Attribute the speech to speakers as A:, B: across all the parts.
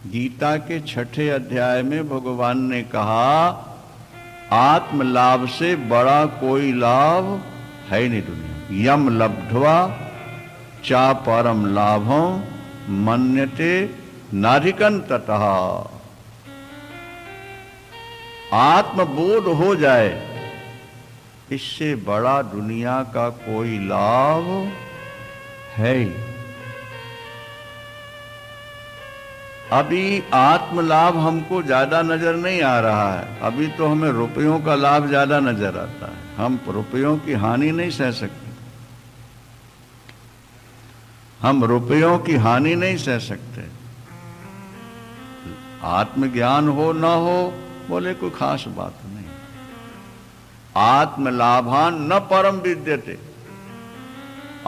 A: गीता के 6ठे अध्याय में भगवान ने कहा आत्म लाभ से बड़ा कोई लाभ है ही नहीं दुनिया। यम लब्ध्वा चा परम लाभों मन्यते नाधिकं ततः। आत्मबोध हो जाए इससे बड़ा दुनिया का कोई लाभ है ही। अभी आत्म लाभ हमको ज्यादा नजर नहीं आ रहा है, अभी तो हमें रुपयों का लाभ ज्यादा नजर आता है। हम रुपयों की हानि नहीं सह सकते, हम रुपयों की हानि नहीं सह सकते। आत्मज्ञान हो ना हो बोले कोई खास बात नहीं। आत्म लाभान न परम विद्यते,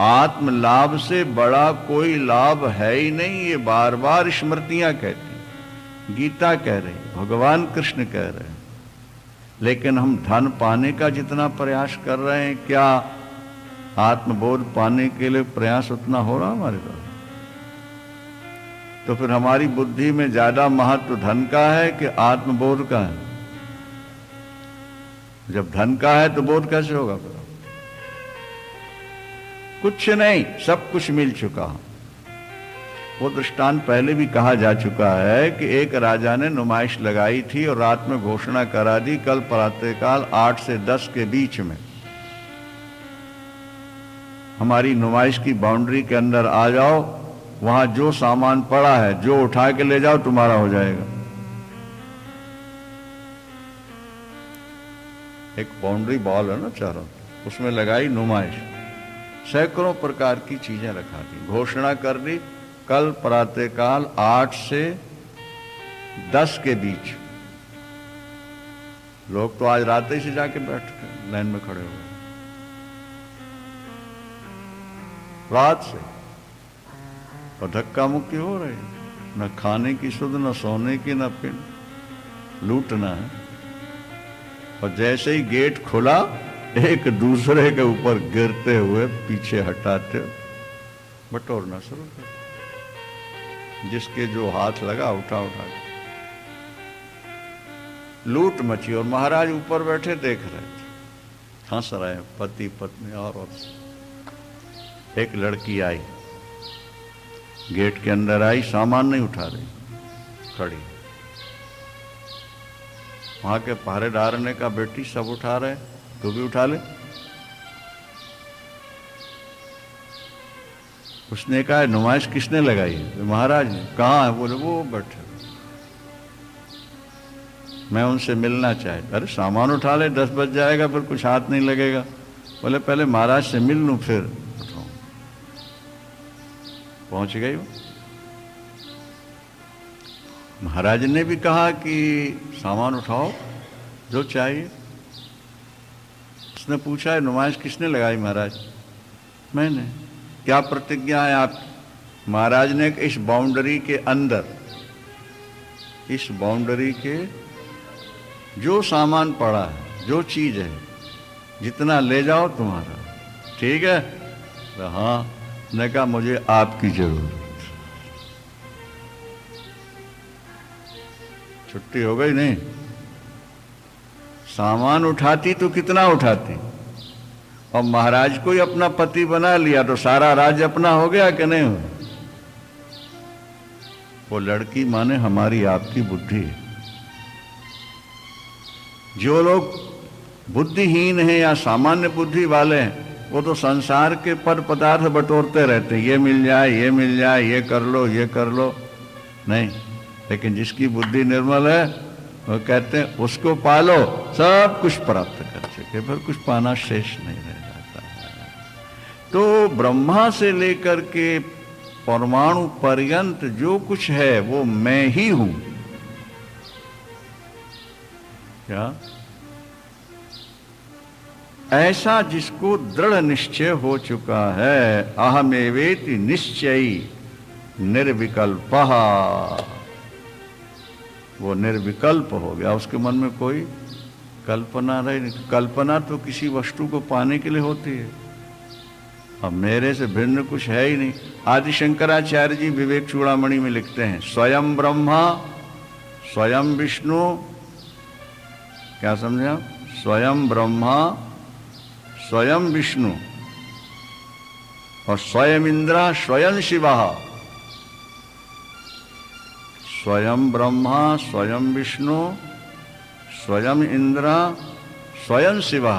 A: आत्म लाभ से बड़ा कोई लाभ है ही नहीं। ये बार बार स्मृतियां कहती, गीता कह रही, भगवान कृष्ण कह रहे हैं। लेकिन हम धन पाने का जितना प्रयास कर रहे हैं, क्या आत्मबोध पाने के लिए प्रयास उतना हो रहा हमारे द्वारा? तो फिर हमारी बुद्धि में ज्यादा महत्व धन का है कि आत्मबोध का है? जब धन का है तो बोध कैसे होगा? फिर कुछ नहीं, सब कुछ मिल चुका। वो दृष्टांत पहले भी कहा जा चुका है कि एक राजा ने नुमाइश लगाई थी और रात में घोषणा करा दी कल प्रातःकाल 8 से 10 के बीच में हमारी नुमाइश की बाउंड्री के अंदर आ जाओ, वहां जो सामान पड़ा है जो उठा के ले जाओ तुम्हारा हो जाएगा। एक बाउंड्री बॉल है ना चारों, उसमें लगाई नुमाइश, सैकड़ों प्रकार की चीजें रखा दी, घोषणा कर दी कल प्रातःकाल 8 से 10 के बीच। लोग तो आज रात ही से जाके बैठ के लाइन में खड़े हुए, रात से, और धक्का मुक्की हो रही, न खाने की सुध, न सोने की, न पीने, लूटना है। और जैसे ही गेट खुला एक दूसरे के ऊपर गिरते हुए पीछे हटाते बटोरना शुरू कर, जिसके जो हाथ लगा उठा उठा के लूट मची। और महाराज ऊपर बैठे देख रहे थे, हंस रहे, पति पत्नी और एक लड़की आई, गेट के अंदर आई, सामान नहीं उठा रही, खड़ी। वहां के पहरेदार ने कहा बेटी सब उठा रहे, तू भी उठा ले। उसने कहा नुमाइश किसने लगाई है? महाराज ने। कहाँ है? बोले वो बैठे, मैं उनसे मिलना चाहता। अरे सामान उठा ले, 10 बज जाएगा, फिर कुछ हाथ नहीं लगेगा। बोले पहले महाराज से मिल लूं फिर उठाऊं। पहुंच गई वो। महाराज ने भी कहा कि सामान उठाओ जो चाहिए। उसने पूछा है नुमाइश किसने लगाई? महाराज मैंने। क्या प्रतिज्ञा है आप? महाराज ने इस बाउंड्री के अंदर, इस बाउंड्री के जो सामान पड़ा है, जो चीज है, जितना ले जाओ तुम्हारा, ठीक है? तो हाँ। ने कहा मुझे आपकी जरूरत। छुट्टी हो गई नहीं? सामान उठाती तो कितना उठाती, और महाराज को ही अपना पति बना लिया तो सारा राज्य अपना हो गया कि नहीं हो? वो लड़की माने हमारी आपकी बुद्धि है। जो लोग बुद्धिहीन हैं या सामान्य बुद्धि वाले हैं, वो तो संसार के पद पदार्थ बटोरते रहते हैं, ये मिल जाए, ये मिल जाए, ये कर लो, ये कर लो। नहीं, लेकिन जिसकी बुद्धि निर्मल है वो कहते हैं उसको पालो, सब कुछ प्राप्त कर सके, फिर कुछ पाना शेष नहीं रह जाता है। तो ब्रह्मा से लेकर के परमाणु पर्यंत जो कुछ है वो मैं ही हूं। क्या? ऐसा जिसको दृढ़ निश्चय हो चुका है, अहमेवेति निश्चयी निर्विकल्पः, वो निर्विकल्प हो गया, उसके मन में कोई कल्पना रही नहीं। कल्पना तो किसी वस्तु को पाने के लिए होती है, अब मेरे से भिन्न कुछ है ही नहीं। आदि शंकराचार्य जी विवेक चूड़ामणि में लिखते हैं, स्वयं ब्रह्मा स्वयं विष्णु, क्या समझे आप? स्वयं ब्रह्मा स्वयं विष्णु और स्वयं इंद्र स्वयं शिवा। स्वयं ब्रह्मा स्वयं विष्णु स्वयं इंद्र स्वयं शिवा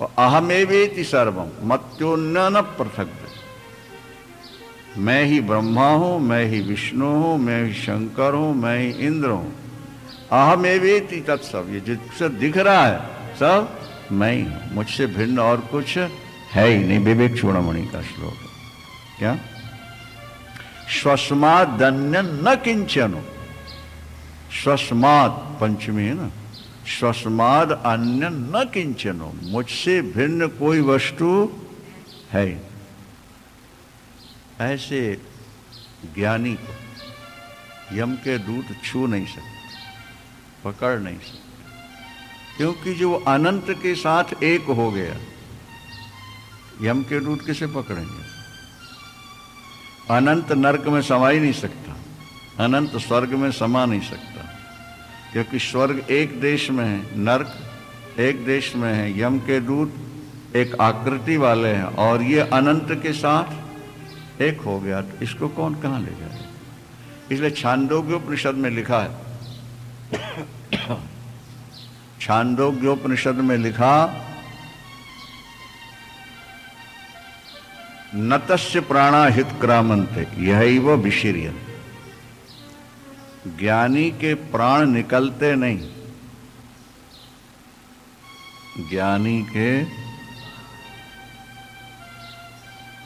A: और अहमेवेति सर्वम मत्योन्य न पृथक। मैं ही ब्रह्मा हूं, मैं ही विष्णु हूं, मैं ही शंकर हूं, मैं ही इंद्र हूं। अहमेवेति तत्सव, ये जिससे दिख रहा है सब मैं ही हूं, मुझसे भिन्न और कुछ है ही नहीं। विवेक चूड़ामणि का श्लोक है। क्या? स्वस्मादन्य न किंचन, स्वस्माद पंचमी है ना, स्वस्माद अन्य न किंचनो, मुझसे भिन्न कोई वस्तु है। ऐसे ज्ञानी को यम के दूत छू नहीं सकते, पकड़ नहीं सकते, क्योंकि जो अनंत के साथ एक हो गया, यम के दूत किसे पकड़ेंगे? अनंत नरक में समा ही नहीं सकता, अनंत स्वर्ग में समा नहीं सकता, क्योंकि स्वर्ग एक देश में है, नरक एक देश में है, यम के दूत एक आकृति वाले हैं और ये अनंत के साथ एक हो गया, तो इसको कौन कहां ले जाए? इसलिए छांदोग्योपनिषद में लिखा है, छांदोग्योपनिषद में लिखा, नतस्य प्राणा हित क्रामंते यही वो विशीर्यन, ज्ञानी के प्राण निकलते नहीं, ज्ञानी के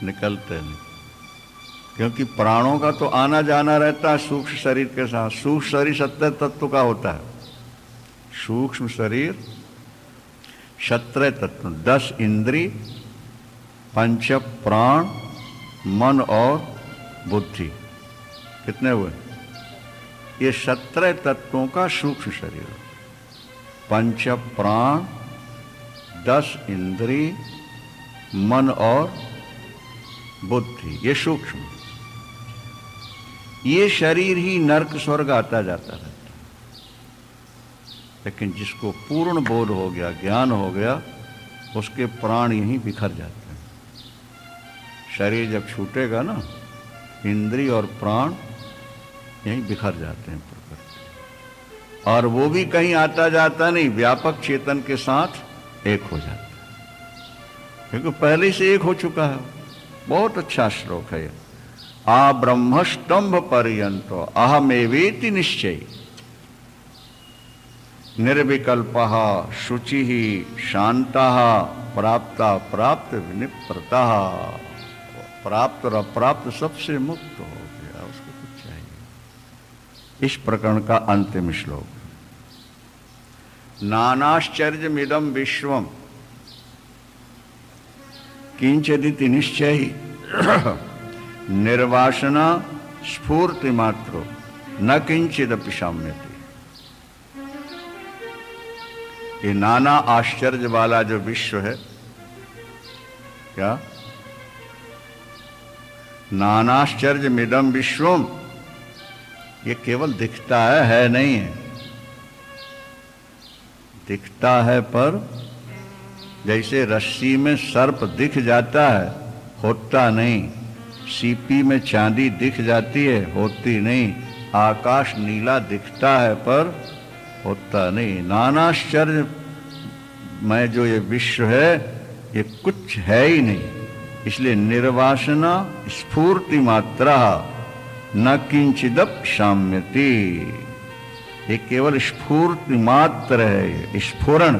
A: निकलते नहीं, क्योंकि प्राणों का तो आना जाना रहता है सूक्ष्म शरीर के साथ। सूक्ष्म शरीर 70 तत्व का होता है, सूक्ष्म शरीर 17 तत्व, 10 इंद्री, 5 प्राण, मन और बुद्धि, कितने हुए? ये 17 तत्वों का सूक्ष्म शरीर, 5 प्राण, 10 इंद्री, मन और बुद्धि, ये सूक्ष्म। ये शरीर ही नरक स्वर्ग आता जाता रहता है, लेकिन जिसको पूर्ण बोध हो गया, ज्ञान हो गया, उसके प्राण यहीं बिखर जाते हैं। शरीर जब छूटेगा ना, इंद्रिय और प्राण यहीं बिखर जाते हैं प्रकृति, और वो भी कहीं आता जाता नहीं, व्यापक चेतन के साथ एक हो जाता है, क्योंकि पहले से एक हो चुका है। बहुत अच्छा श्लोक है। आ ब्रह्मस्तंभ पर्यंतो अहमेवेति निश्चय, निर्विकल्पः शुचिः शांतः प्राप्ता प्राप्त विनिप्रतः, प्राप्त और अप्राप्त सबसे मुक्त हो गया, उसको कुछ चाहिए। इस प्रकरण का अंतिम श्लोक, नानाश्चर्यमिदं विश्वम किंचिदिति निश्चय निर्वासना स्फूर्ति मात्रो न किंचिदपि साम्यते। ये नाना आश्चर्य वाला जो विश्व है, क्या? नानाश्चर्यमिदं विश्वम, ये केवल दिखता है नहीं है। दिखता है पर जैसे रस्सी में सर्प दिख जाता है, होता नहीं। सीपी में चांदी दिख जाती है, होती नहीं। आकाश नीला दिखता है पर होता नहीं। नानाश्चर्य में जो ये विश्व है, ये कुछ है ही नहीं। इसलिए निर्वासना स्फूर्ति मात्रा न किंचिदप साम्यति, ये केवल स्फूर्ति मात्र है, ये स्फुरण।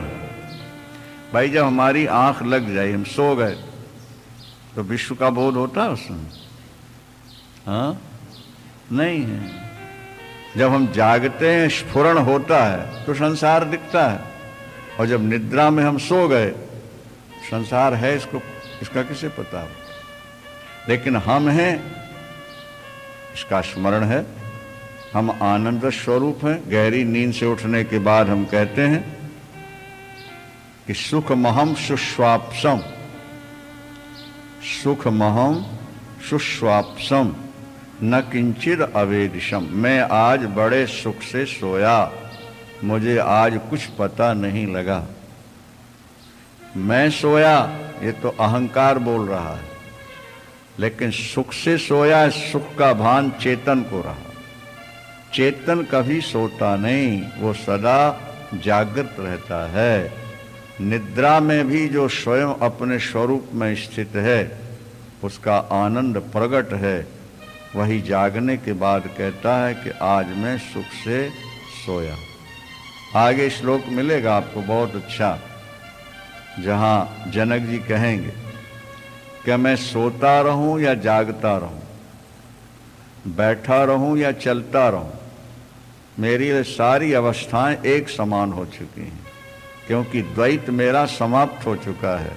A: भाई जब हमारी आंख लग जाए, हम सो गए, तो विश्व का बोध होता है उसमें? हाँ, नहीं है। जब हम जागते हैं, स्फुरण होता है, तो संसार दिखता है। और जब निद्रा में हम सो गए, संसार है इसका किसे पता हो? लेकिन हम हैं, इसका स्मरण है। हम आनंद स्वरूप हैं। गहरी नींद से उठने के बाद हम कहते हैं कि सुखमहम सुस्वाप्सम सुखमहम सुस्वाप्सम न किंचिद अवेदिशम। मैं आज बड़े सुख से सोया, मुझे आज कुछ पता नहीं लगा। मैं सोया, ये तो अहंकार बोल रहा है, लेकिन सुख से सोया, सुख का भान चेतन को रहा। चेतन कभी सोता नहीं, वो सदा जागृत रहता है। निद्रा में भी जो स्वयं अपने स्वरूप में स्थित है, उसका आनंद प्रकट है। वही जागने के बाद कहता है कि आज मैं सुख से सोया। आगे श्लोक मिलेगा आपको बहुत अच्छा, जहाँ जनक जी कहेंगे कि मैं सोता रहूं या जागता रहूं, बैठा रहूं या चलता रहूं, मेरी सारी अवस्थाएं एक समान हो चुकी हैं, क्योंकि द्वैत मेरा समाप्त हो चुका है।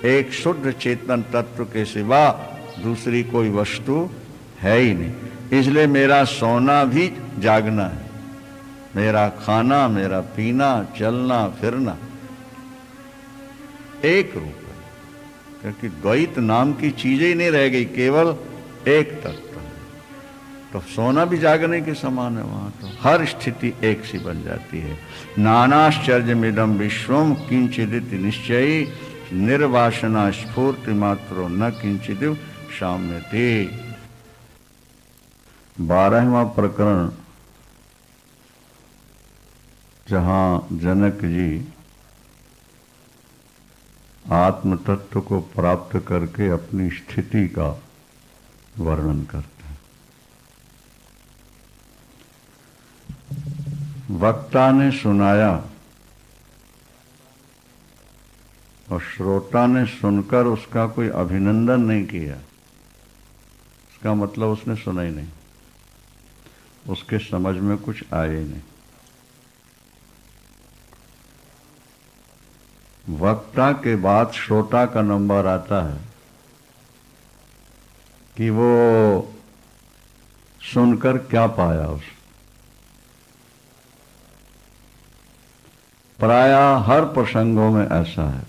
A: एक शुद्ध चेतन तत्व के सिवा दूसरी कोई वस्तु है ही नहीं। इसलिए मेरा सोना भी जागना है, मेरा खाना, मेरा पीना, चलना फिरना एक रूप है, क्योंकि द्वैत नाम की चीजें ही नहीं रह गई, केवल एक तत्व है। तो सोना भी जागने के समान है। वहां तो हर स्थिति एक सी बन जाती है। नानाश्चर्यमिदं विश्वम किंचिदिति निश्चयी निर्वासना स्फूर्ति मात्रो न किंचिदिव साम्यते। 12वां प्रकरण, जहां जनक जी आत्म तत्व को प्राप्त करके अपनी स्थिति का वर्णन करते हैं। वक्ता ने सुनाया और श्रोता ने सुनकर उसका कोई अभिनंदन नहीं किया, इसका मतलब उसने सुना ही नहीं, उसके समझ में कुछ आया ही नहीं। वक्ता के बाद श्रोता का नंबर आता है कि वो सुनकर क्या पाया। उस प्रायः हर प्रसंगों में ऐसा है।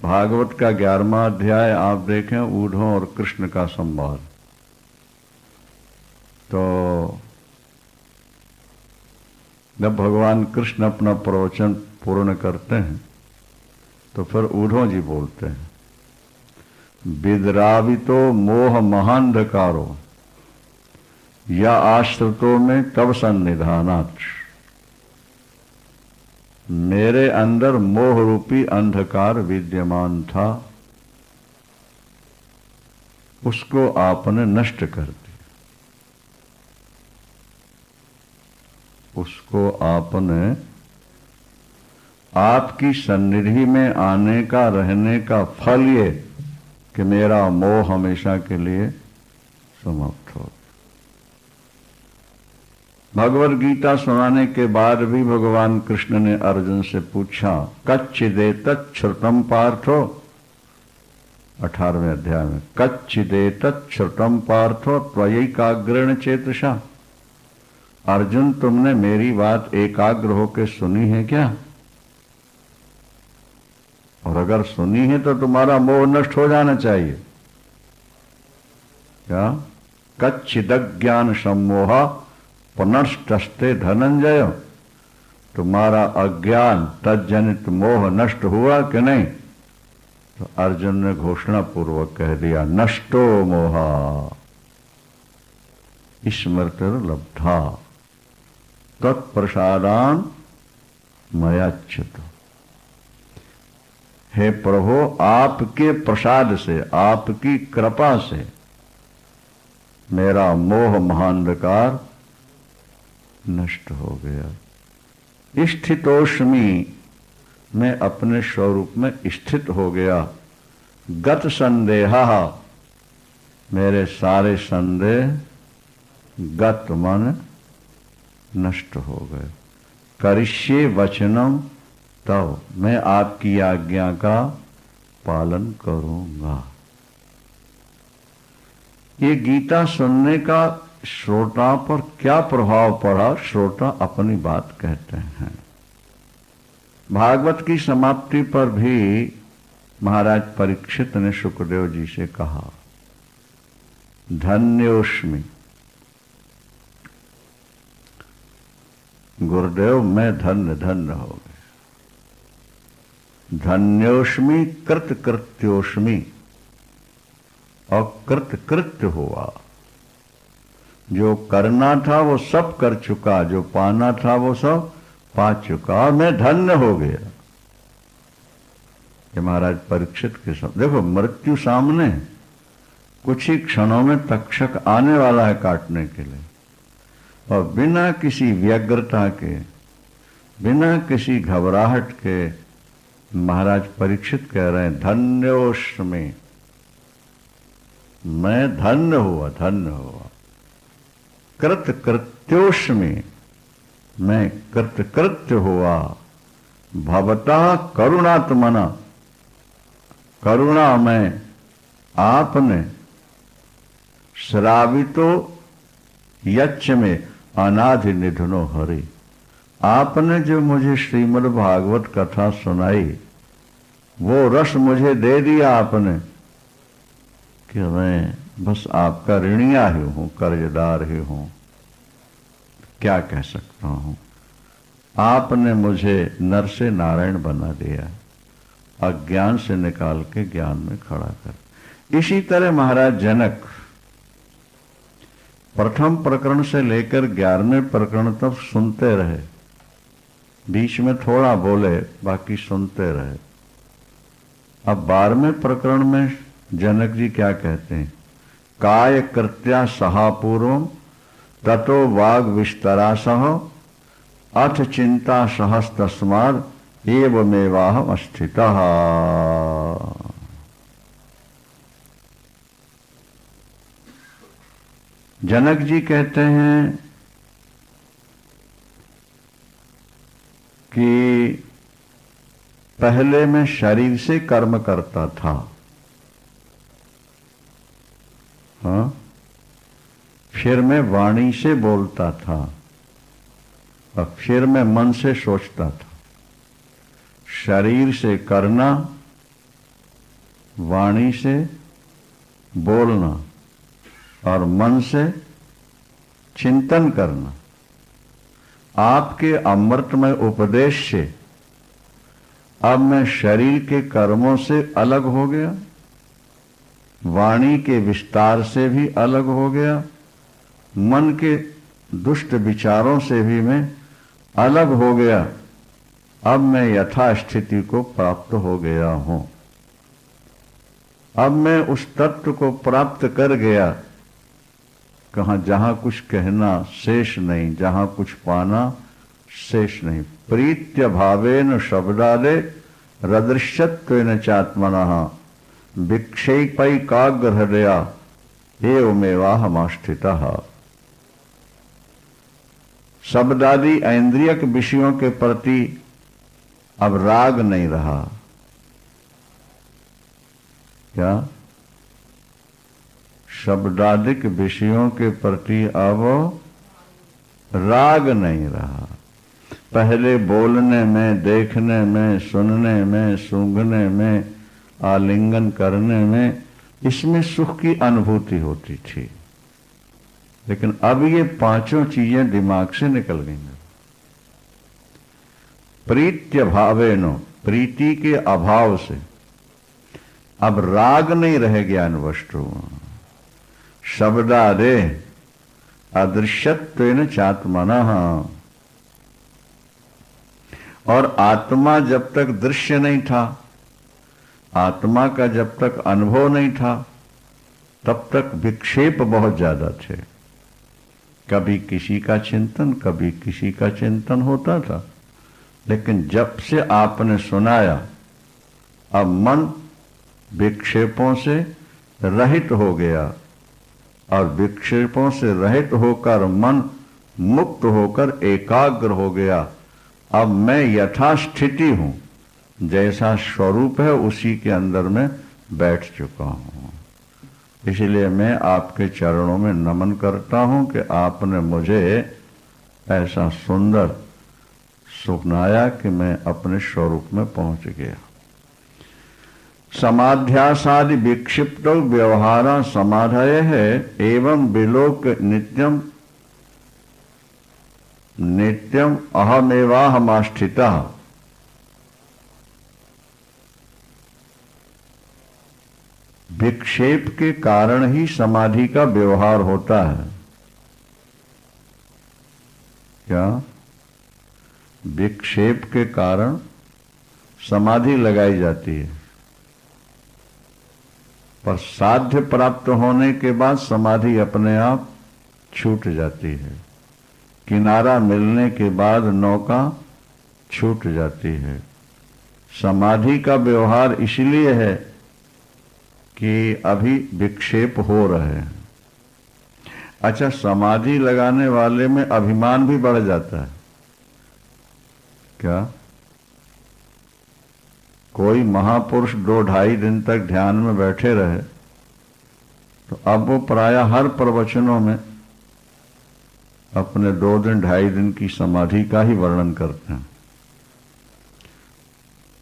A: भागवत का 11वां अध्याय आप देखें, ऊढ़ों और कृष्ण का संवाद, तो जब भगवान कृष्ण अपना प्रवचन पूर्ण करते हैं तो फिर ऊढ़ों जी बोलते हैं, विद्रावितो मोह महांधकारो या आश्रितों में तब सन्निधानात्। मेरे अंदर मोह रूपी अंधकार विद्यमान था, उसको आपने नष्ट कर दिया, उसको आपने आपकी सन्निधि में आने का, रहने का फल ये कि मेरा मोह हमेशा के लिए समाप्त हो। भगवद गीता सुनाने के बाद भी भगवान कृष्ण ने अर्जुन से पूछा, कच्चिदेतत् श्रुतम् पार्थो, 18वें अध्याय में, कच्चिदेतत् श्रुतम् पार्थो त्वयैकाग्रेण चेतसा। अर्जुन, तुमने मेरी बात एकाग्र होकर सुनी है क्या? और अगर सुनी है तो तुम्हारा मोह नष्ट हो जाना चाहिए क्या? कच्चिदज्ञान सम्मोहा पुनश्चस्ते धनंजय। तुम्हारा अज्ञान तज्जनित मोह नष्ट हुआ कि नहीं? तो अर्जुन ने घोषणा पूर्वक कह दिया, नष्टो मोहा स्मृतिर्लब्धा तत्प्रसादान मयाच्युत। हे प्रभु, आपके प्रसाद से, आपकी कृपा से मेरा मोह महांधकार नष्ट हो गया। स्थितोष्मी, मैं अपने स्वरूप में स्थित हो गया। गत संदेहा, मेरे सारे संदेह गत मन नष्ट हो गए। करिष्ये वचनम, तब मैं आपकी आज्ञा का पालन करूंगा। ये गीता सुनने का श्रोता पर क्या प्रभाव पड़ा, श्रोता अपनी बात कहते हैं। भागवत की समाप्ति पर भी महाराज परीक्षित ने सुखदेव जी से कहा, धन्योस्मि गुरुदेव, मैं धन्य धन्य हो गए। धन्योस्मि कृत्योस्मि, और कृत्य हुआ। जो करना था वो सब कर चुका, जो पाना था वो सब पा चुका, और मैं धन्य हो गया। ये महाराज परीक्षित के सब। देखो, मृत्यु सामने है, कुछ ही क्षणों में तक्षक आने वाला है काटने के लिए, और बिना किसी व्यग्रता के, बिना किसी घबराहट के महाराज परीक्षित कह रहे हैं, धन्योस्मि, मैं धन्य हुआ, धन्य हुआ। कृत्योस्मि, मैं कृत्य हुआ। भवतः करुणात्मना, करुणा में आपने, श्रावितो यच्च में अनादि निधनो हरि, आपने जो मुझे श्रीमद् भागवत कथा सुनाई, वो रस मुझे दे दिया आपने कि मैं बस आपका ऋणिया ही हूं, कर्जदार ही हूं। क्या कह सकता हूं? आपने मुझे नर से नारायण बना दिया, अज्ञान से निकाल के ज्ञान में खड़ा कर। इसी तरह महाराज जनक प्रथम प्रकरण से लेकर 11वें प्रकरण तक सुनते रहे, बीच में थोड़ा बोले, बाकी सुनते रहे। अब 12वें प्रकरण में जनक जी क्या कहते हैं? काय कृत्या सहापूर्वम ततो वाग विस्तरा सह अथ चिंता सहस्तस्माद एवमेवाहम स्थितः। जनक जी कहते हैं कि पहले मैं शरीर से कर्म करता था, हाँ, फिर मैं वाणी से बोलता था, और फिर मैं मन से सोचता था। शरीर से करना, वाणी से बोलना, और मन से चिंतन करना। आपके अमृतमय उपदेश से अब मैं शरीर के कर्मों से अलग हो गया, वाणी के विस्तार से भी अलग हो गया, मन के दुष्ट विचारों से भी मैं अलग हो गया। अब मैं यथास्थिति को प्राप्त हो गया हूं। अब मैं उस तत्व को प्राप्त कर गया, कहाँ जहां कुछ कहना शेष नहीं, जहां कुछ पाना शेष नहीं। प्रीत्य भावेन शब्दादे रदृश्यत्वेन चात्मनः विक्षेपैकाग्र हृदया एवमेवाहमास्थितः। शब्दादि ऐन्द्रियक विषयों के प्रति अब राग नहीं रहा। क्या? शब्दादिक विषयों के प्रति अब राग नहीं रहा। पहले बोलने में, देखने में, सुनने में, सूंघने में, आलिंगन करने में, इसमें सुख की अनुभूति होती थी, लेकिन अब ये पांचों चीजें दिमाग से निकल गई। प्रीत्य भावेनो, प्रीति के अभाव से अब राग नहीं रह ज्ञान वस्तु। शब्दादे अदृश्यत्वेन चात्मनः, और आत्मा जब तक दृश्य नहीं था, आत्मा का जब तक अनुभव नहीं था, तब तक विक्षेप बहुत ज्यादा थे। कभी किसी का चिंतन, कभी किसी का चिंतन होता था, लेकिन जब से आपने सुनाया, अब मन विक्षेपों से रहित हो गया, और विक्षेपों से रहित होकर मन मुक्त होकर एकाग्र हो गया। अब मैं यथास्थिति हूं, जैसा स्वरूप है उसी के अंदर में बैठ चुका हूं। इसलिए मैं आपके चरणों में नमन करता हूं कि आपने मुझे ऐसा सुंदर सुनाया कि मैं अपने स्वरूप में पहुंच गया। समाध्यासादि विक्षिप्त व्यवहार समाधय है एवं विलोक नित्यम नित्यम अहमेवाहमास्थिता। विक्षेप के कारण ही समाधि का व्यवहार होता है। क्या? विक्षेप के कारण समाधि लगाई जाती है, पर साध्य प्राप्त होने के बाद समाधि अपने आप छूट जाती है। किनारा मिलने के बाद नौका छूट जाती है। समाधि का व्यवहार इसलिए है कि अभी विक्षेप हो रहे हैं। अच्छा, समाधि लगाने वाले में अभिमान भी बढ़ जाता है क्या? कोई महापुरुष 2-2.5 दिन तक ध्यान में बैठे रहे तो अब वो प्रायः हर प्रवचनों में अपने 2 दिन 2.5 दिन की समाधि का ही वर्णन करते हैं।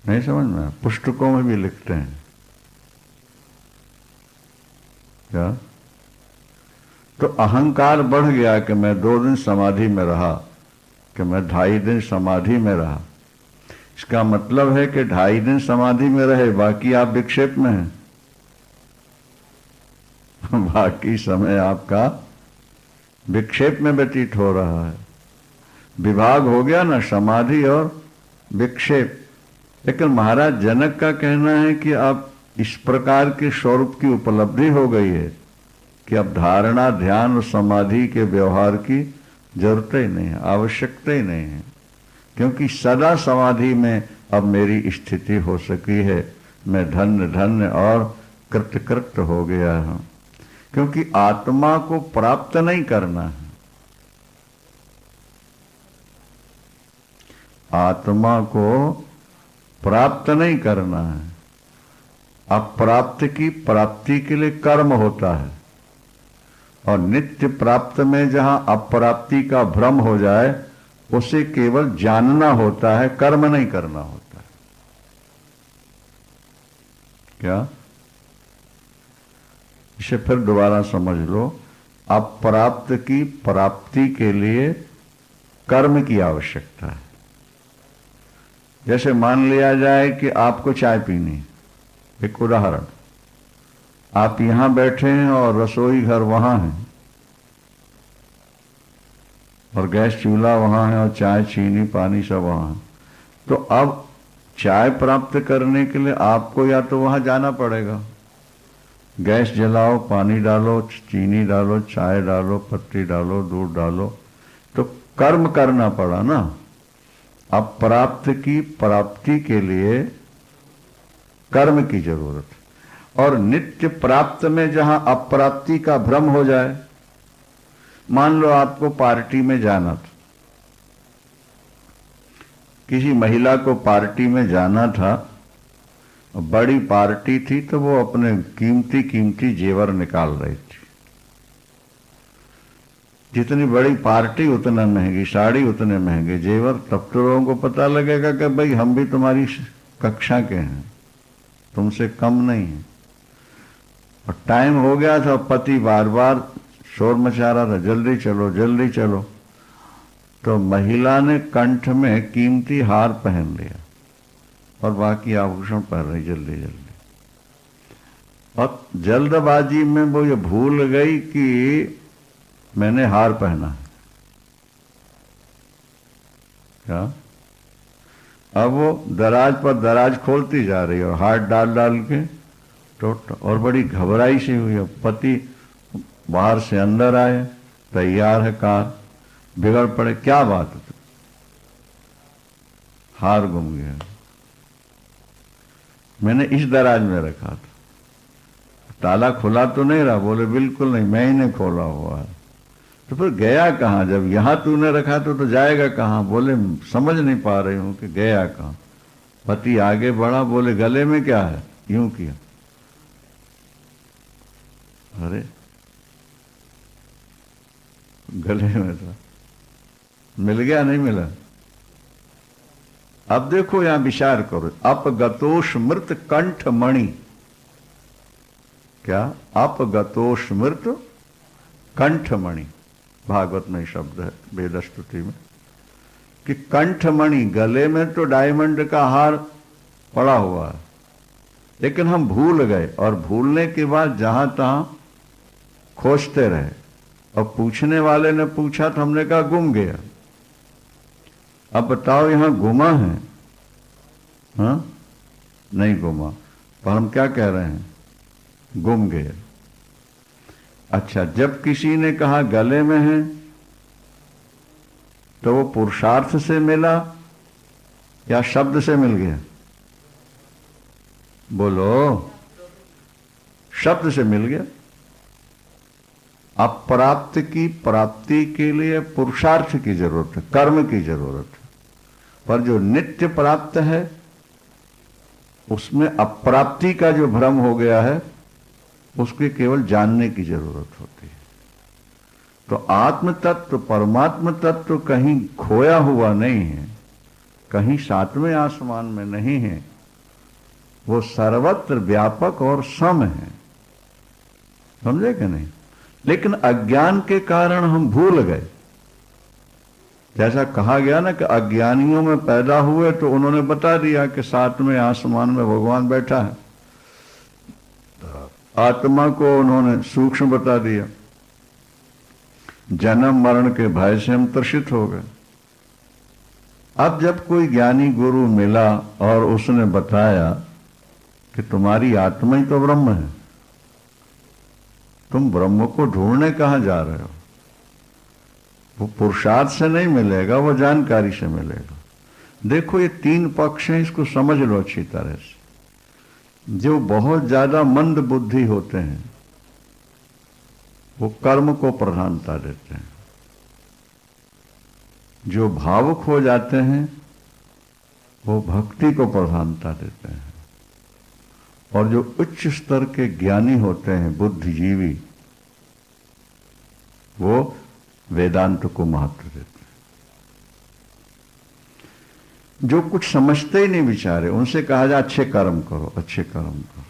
A: नहीं समझ में? पुस्तकों में भी लिखते हैं क्या? तो अहंकार बढ़ गया कि मैं 2 दिन समाधि में रहा, कि मैं 2.5 दिन समाधि में रहा। इसका मतलब है कि 2.5 दिन समाधि में रहे, बाकी आप विक्षेप में हैं। बाकी समय आपका विक्षेप में व्यतीत हो रहा है। विभाग हो गया ना, समाधि और विक्षेप। लेकिन महाराज जनक का कहना है कि अब इस प्रकार के स्वरूप की उपलब्धि हो गई है कि अब धारणा, ध्यान और समाधि के व्यवहार की जरूरत ही नहीं है, आवश्यकता ही नहीं है, क्योंकि सदा समाधि में अब मेरी स्थिति हो सकी है। मैं धन्य धन्य और कृतकृत हो गया हूं, क्योंकि आत्मा को प्राप्त नहीं करना है। आत्मा को प्राप्त नहीं करना है। अप्राप्त की प्राप्ति के लिए कर्म होता है, और नित्य प्राप्त में जहां अप्राप्ति का भ्रम हो जाए उसे केवल जानना होता है, कर्म नहीं करना होता है। क्या? इसे फिर दोबारा समझ लो। अप्राप्त की प्राप्ति के लिए कर्म की आवश्यकता है। जैसे मान लिया जाए कि आपको चाय पीनी है, एक उदाहरण, आप यहां बैठे हैं और रसोई घर वहां है और गैस चूल्हा वहां है और चाय, चीनी, पानी सब वहां है। तो अब चाय प्राप्त करने के लिए आपको या तो वहां जाना पड़ेगा, गैस जलाओ, पानी डालो, चीनी डालो, चाय डालो, पत्ती डालो, दूध डालो, तो कर्म करना पड़ा ना। अब प्राप्त की प्राप्ति के लिए कर्म की जरूरत। और नित्य प्राप्त में जहां अप्राप्ति का भ्रम हो जाए, मान लो आपको पार्टी में जाना था, किसी महिला को पार्टी में जाना था, बड़ी पार्टी थी तो वो अपने कीमती कीमती जेवर निकाल रही थी। जितनी बड़ी पार्टी उतना महंगी साड़ी, उतने महंगे जेवर। तब तो लोगों को पता लगेगा कि भाई हम भी तुम्हारी कक्षा के हैं, तुमसे कम नहीं है। और टाइम हो गया था, पति बार बार शोर मचा रहा था, जल्दी चलो जल्दी चलो। तो महिला ने कंठ में कीमती हार पहन लिया और बाकी आभूषण पहन रही जल्दी जल्दी। और जल्दबाजी में वो ये भूल गई कि मैंने हार पहना है। क्या? अब वो दराज पर दराज खोलती जा रही है और हाथ डाल डाल के और बड़ी घबराई सी हुई है। पति बाहर से अंदर आए, तैयार है कार, बिगड़ पड़े, क्या बात है? हार गुम गया, मैंने इस दराज में रखा था, ताला खुला तो नहीं रहा? बोले बिल्कुल नहीं, मैं ही ने खोला हुआ है। तो फिर गया कहाँ? जब यहां तूने रखा तो जाएगा कहाँ? बोले समझ नहीं पा रही हूं कि गया कहाँ। पति आगे बढ़ा, बोले गले में क्या है? यूं किया, अरे गले में था, मिल गया नहीं मिला? अब देखो यहां विचार करो, अपगतोष मृत कंठ मणि, क्या अपगतोष मृत कंठ मणि, भागवत में शब्द है वेद स्तुति में कि कंठमणि, गले में तो डायमंड का हार पड़ा हुआ है, लेकिन हम भूल गए और भूलने के बाद जहां तहां खोजते रहे और पूछने वाले ने पूछा तो हमने कहा गुम गया। अब बताओ यहां गुमा है? हाँ, नहीं गुमा, पर हम क्या कह रहे हैं? गुम गया। अच्छा, जब किसी ने कहा गले में है तो वो पुरुषार्थ से मिला या शब्द से मिल गया? बोलो, शब्द से मिल गया। अप्राप्त की प्राप्ति के लिए पुरुषार्थ की जरूरत है, कर्म की जरूरत है, पर जो नित्य प्राप्त है उसमें अप्राप्ति का जो भ्रम हो गया है उसके केवल जानने की जरूरत होती है। तो आत्म तत्व, परमात्म तत्व कहीं खोया हुआ नहीं है, कहीं सातवें आसमान में नहीं है, वो सर्वत्र व्यापक और सम है। समझे कि नहीं? लेकिन अज्ञान के कारण हम भूल गए। जैसा कहा गया ना कि अज्ञानियों में पैदा हुए तो उन्होंने बता दिया कि सातवें आसमान में भगवान बैठा है, आत्मा को उन्होंने सूक्ष्म बता दिया। जन्म मरण के भय से हम त्रसित हो गए। अब जब कोई ज्ञानी गुरु मिला और उसने बताया कि तुम्हारी आत्मा ही तो ब्रह्म है, तुम ब्रह्म को ढूंढने कहां जा रहे हो? वो पुरुषार्थ से नहीं मिलेगा, वो जानकारी से मिलेगा। देखो ये तीन पक्ष हैं, इसको समझ लो अच्छी तरह से। जो बहुत ज्यादा मंद बुद्धि होते हैं वो कर्म को प्रधानता देते हैं, जो भावुक हो जाते हैं वो भक्ति को प्रधानता देते हैं, और जो उच्च स्तर के ज्ञानी होते हैं, बुद्धिजीवी, वो वेदांत को महत्व देते हैं। जो कुछ समझते ही नहीं बेचारे, उनसे कहा जाए अच्छे कर्म करो, अच्छे कर्म करो,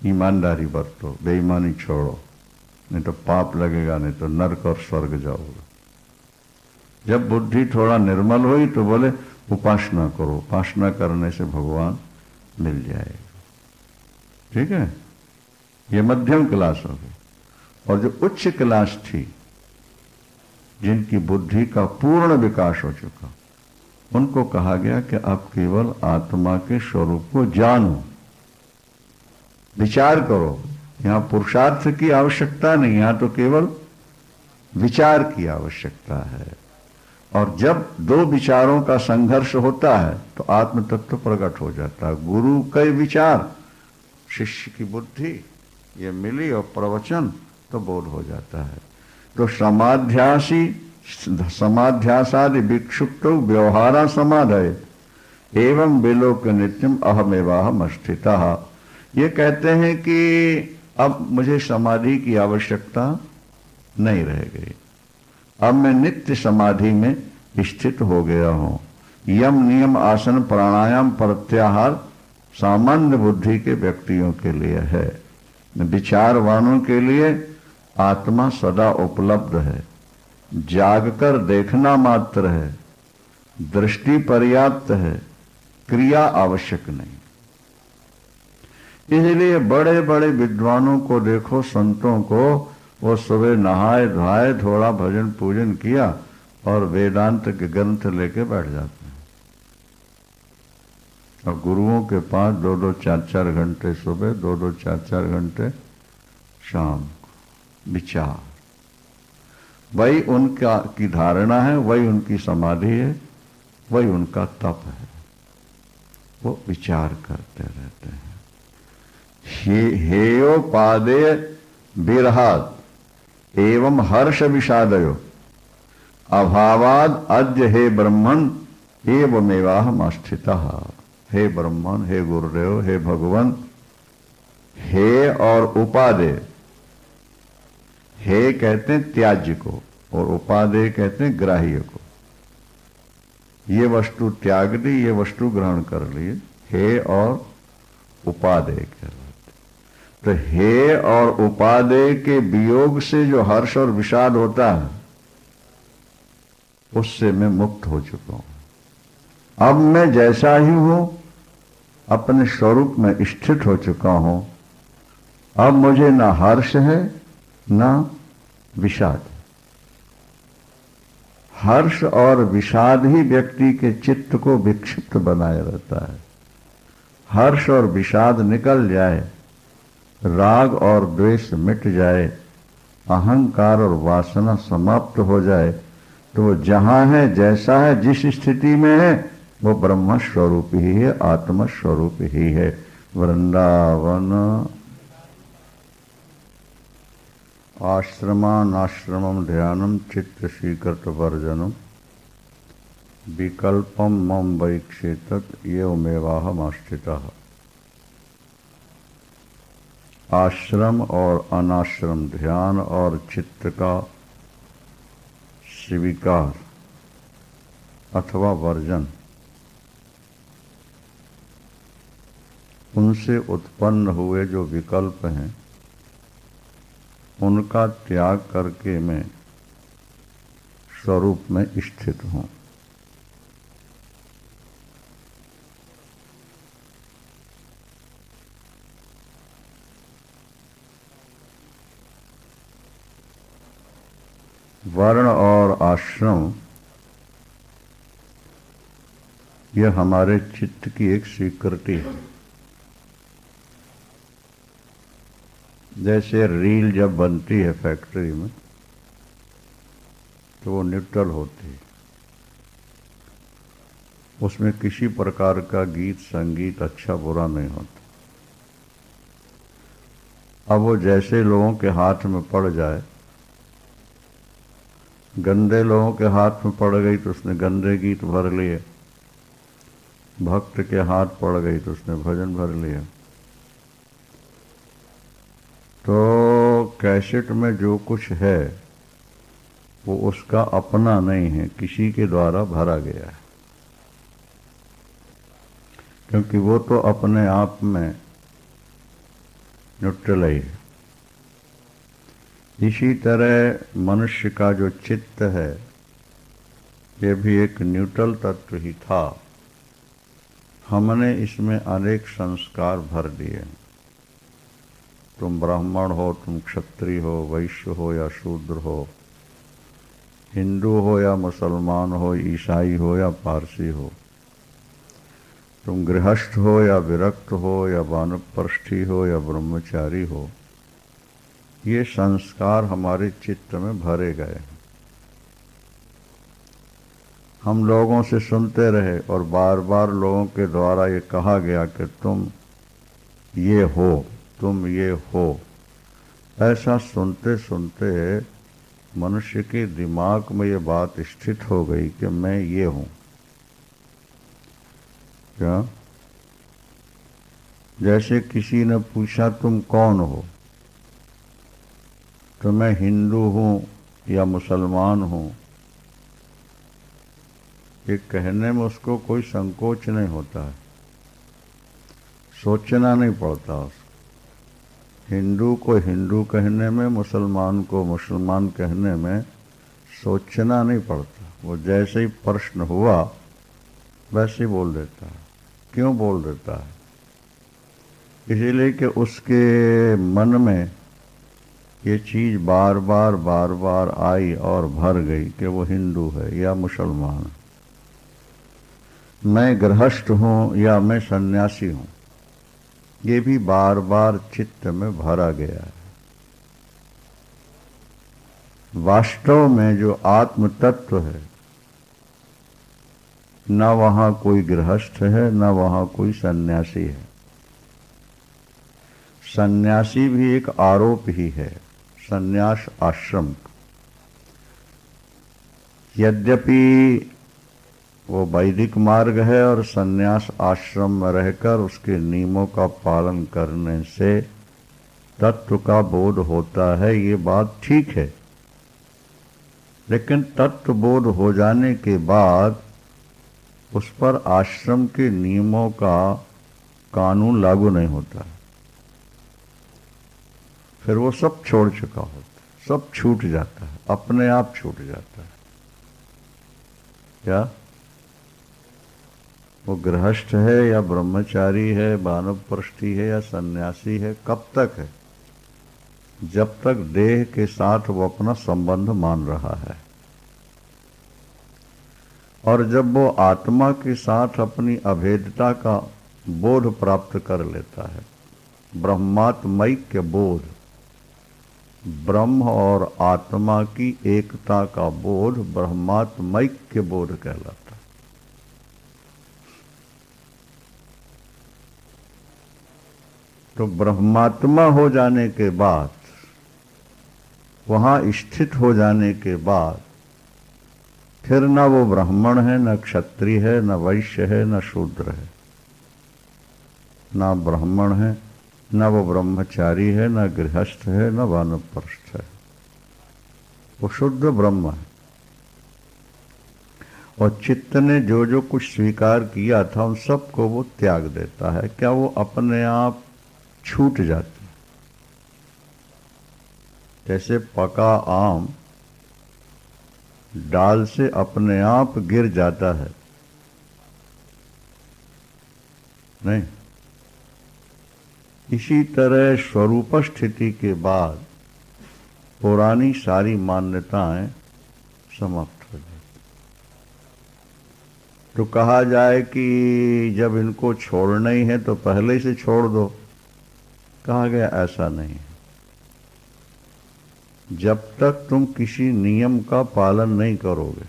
A: ईमानदारी बरतो, बेईमानी छोड़ो, नहीं तो पाप लगेगा, नहीं तो नरक और स्वर्ग जाओगे। जब बुद्धि थोड़ा निर्मल हुई तो बोले उपासना करो, उपासना करने से भगवान मिल जाएगा। ठीक है, ये मध्यम क्लास हो गई। और जो उच्च क्लास थी, जिनकी बुद्धि का पूर्ण विकास हो चुका, उनको कहा गया कि आप केवल आत्मा के स्वरूप को जानो, विचार करो। यहां पुरुषार्थ की आवश्यकता नहीं, यहां तो केवल विचार की आवश्यकता है। और जब दो विचारों का संघर्ष होता है तो आत्म तत्व प्रकट हो जाता है। गुरु के विचार, शिष्य की बुद्धि, ये मिली और प्रवचन तो बोध हो जाता है। तो समाध्यासादि विक्षुप्त व्यवहारा समाधये एवं विलोक नित्यम अहमेवाहम स्थितः। ये कहते हैं कि अब मुझे समाधि की आवश्यकता नहीं रह गई, अब मैं नित्य समाधि में स्थित हो गया हूं। यम नियम आसन प्राणायाम प्रत्याहार सामान्य बुद्धि के व्यक्तियों के लिए है, विचारवानों के लिए आत्मा सदा उपलब्ध है, जागकर देखना मात्र है, दृष्टि पर्याप्त है, क्रिया आवश्यक नहीं। इसलिए बड़े बड़े विद्वानों को देखो, संतों को, वो सुबह नहाए धोए, थोड़ा भजन पूजन किया और वेदांत के ग्रंथ लेके बैठ जाते हैं। और गुरुओं के पास 2-2 4-4 घंटे सुबह, 2-2 4-4 घंटे शाम को विचार। वही उनका की धारणा है, वही उनकी समाधि है, वही उनका तप है। वो विचार करते रहते हैं। हेयोपादे विरहाद एवं हर्ष विषादयो अभावाद अद्य हे ब्रह्मन एवमेवाहम स्थितः। हे ब्रह्मन, हे गुरुदेव, हे भगवान, हे और उपादेय। हे कहते हैं त्याज्य को और उपादेय कहते हैं ग्राह्य को। ये वस्तु त्याग दी, ये वस्तु ग्रहण कर ली। हे और उपादेय कहलाते। तो हे और उपादेय के वियोग से जो हर्ष और विषाद होता है, उससे मैं मुक्त हो चुका हूं। अब मैं जैसा ही हूं, अपने स्वरूप में स्थित हो चुका हूं। अब मुझे ना हर्ष है ना विषाद। हर्ष और विषाद ही व्यक्ति के चित्त को विक्षिप्त बनाए रहता है। हर्ष और विषाद निकल जाए, राग और द्वेष मिट जाए, अहंकार और वासना समाप्त हो जाए, तो वो जहां है, जैसा है, जिस स्थिति में है, वो ब्रह्म स्वरूप ही है, आत्म स्वरूप ही है। वृंदावन आश्रमानाश्रमम ध्यानम चित्त स्वीकृत वर्जनम विकल्पम मम वैक्षेतत् एवमेवाहमाश्रितः। आश्रम और अनाश्रम, ध्यान और चित्त का स्वीकार अथवा वर्जन, उनसे उत्पन्न हुए जो विकल्प हैं, उनका त्याग करके मैं स्वरूप में स्थित हूं। वर्ण और आश्रम यह हमारे चित्त की एक स्वीकृति है। जैसे रील जब बनती है फैक्ट्री में, तो वो न्यूट्रल होती है, उसमें किसी प्रकार का गीत संगीत अच्छा बुरा नहीं होता। अब वो जैसे लोगों के हाथ में पड़ जाए, गंदे लोगों के हाथ में पड़ गई तो उसने गंदे गीत भर लिए, भक्त के हाथ पड़ गई तो उसने भजन भर लिया। तो कैसेट में जो कुछ है वो उसका अपना नहीं है, किसी के द्वारा भरा गया है, क्योंकि वो तो अपने आप में न्यूट्रल ही है। इसी तरह मनुष्य का जो चित्त है, ये भी एक न्यूट्रल तत्व ही था। हमने इसमें अनेक संस्कार भर दिए। तुम ब्राह्मण हो, तुम क्षत्रिय हो, वैश्य हो या शूद्र हो, हिंदू हो या मुसलमान हो, ईसाई हो या पारसी हो, तुम गृहस्थ हो या विरक्त हो या वानप्रस्थी हो या ब्रह्मचारी हो, ये संस्कार हमारे चित्त में भरे गए हैं। हम लोगों से सुनते रहे और बार बार लोगों के द्वारा ये कहा गया कि तुम ये हो, तुम ये हो। ऐसा सुनते सुनते मनुष्य के दिमाग में ये बात स्थित हो गई कि मैं ये हूं। क्या? जैसे किसी ने पूछा तुम कौन हो, तो मैं हिंदू हूं या मुसलमान हूं, ये कहने में उसको कोई संकोच नहीं होता है, सोचना नहीं पड़ता उसको। हिंदू को हिंदू कहने में, मुसलमान को मुसलमान कहने में सोचना नहीं पड़ता। वो जैसे ही प्रश्न हुआ वैसे ही बोल देता है। क्यों बोल देता है? इसीलिए कि उसके मन में ये चीज बार बार आई और भर गई कि वो हिंदू है या मुसलमान है, मैं गृहस्थ हूं या मैं सन्यासी हूं, ये भी बार बार चित्त में भरा गया है। वास्तव में जो आत्म तत्व है, न वहां कोई गृहस्थ है, न वहां कोई सन्यासी है। सन्यासी भी एक आरोप ही है, सन्यास आश्रम। यद्यपि वो वैदिक मार्ग है और सन्यास आश्रम में रहकर उसके नियमों का पालन करने से तत्व का बोध होता है, ये बात ठीक है। लेकिन तत्व बोध हो जाने के बाद उस पर आश्रम के नियमों का कानून लागू नहीं होता, फिर वो सब छोड़ चुका होता है, सब छूट जाता है, अपने आप छूट जाता है। क्या वो गृहस्थ है या ब्रह्मचारी है, वानप्रस्थी है या सन्यासी है, कब तक है? जब तक देह के साथ वो अपना संबंध मान रहा है। और जब वो आत्मा के साथ अपनी अभेदता का बोध प्राप्त कर लेता है, ब्रह्मात्मैक्य बोध, ब्रह्म और आत्मा की एकता का बोध ब्रह्मात्मैक्य बोध कहलाता है। तो ब्रह्मात्मा हो जाने के बाद, वहां स्थित हो जाने के बाद, फिर न वो ब्राह्मण है, न क्षत्रिय है, न वैश्य है, न शूद्र है, न ब्राह्मण है, न वो ब्रह्मचारी है, न गृहस्थ है, न वानप्रस्थ है। वो शुद्ध ब्रह्म है। और चित्त ने जो जो कुछ स्वीकार किया था उन सबको वो त्याग देता है। क्या वो अपने आप छूट जाती है? जैसे पका आम डाल से अपने आप गिर जाता है, नहीं, इसी तरह स्वरूप स्थिति के बाद पुरानी सारी मान्यताएं समाप्त हो जाती। तो कहा जाए कि जब इनको छोड़ना ही है तो पहले से छोड़ दो, कहा गया ऐसा नहीं है। जब तक तुम किसी नियम का पालन नहीं करोगे,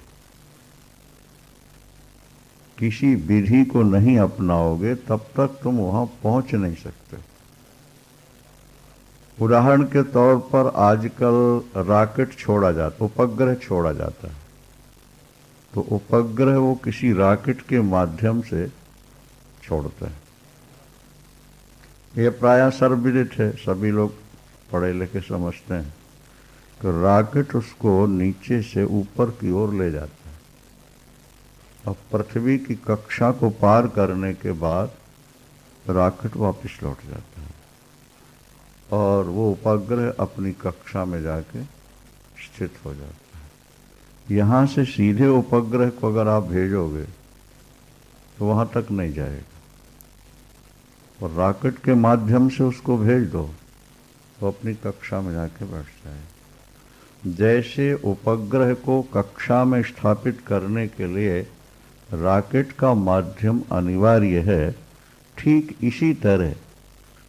A: किसी विधि को नहीं अपनाओगे, तब तक तुम वहां पहुंच नहीं सकते। उदाहरण के तौर पर आजकल रॉकेट छोड़ा जाता, उपग्रह छोड़ा जाता है। तो उपग्रह वो किसी रॉकेट के माध्यम से छोड़ते हैं। ये प्रायः सर्वविदित है, सभी लोग पढ़े लिखे समझते हैं कि रॉकेट उसको नीचे से ऊपर की ओर ले जाता है। अब पृथ्वी की कक्षा को पार करने के बाद रॉकेट वापस लौट जाता है और वो उपग्रह अपनी कक्षा में जाके स्थित हो जाता है। यहां से सीधे उपग्रह को अगर आप भेजोगे तो वहां तक नहीं जाएगा, और रॉकेट के माध्यम से उसको भेज दो तो अपनी कक्षा में जाके बैठ जाएगा। जैसे उपग्रह को कक्षा में स्थापित करने के लिए रॉकेट का माध्यम अनिवार्य है, ठीक इसी तरह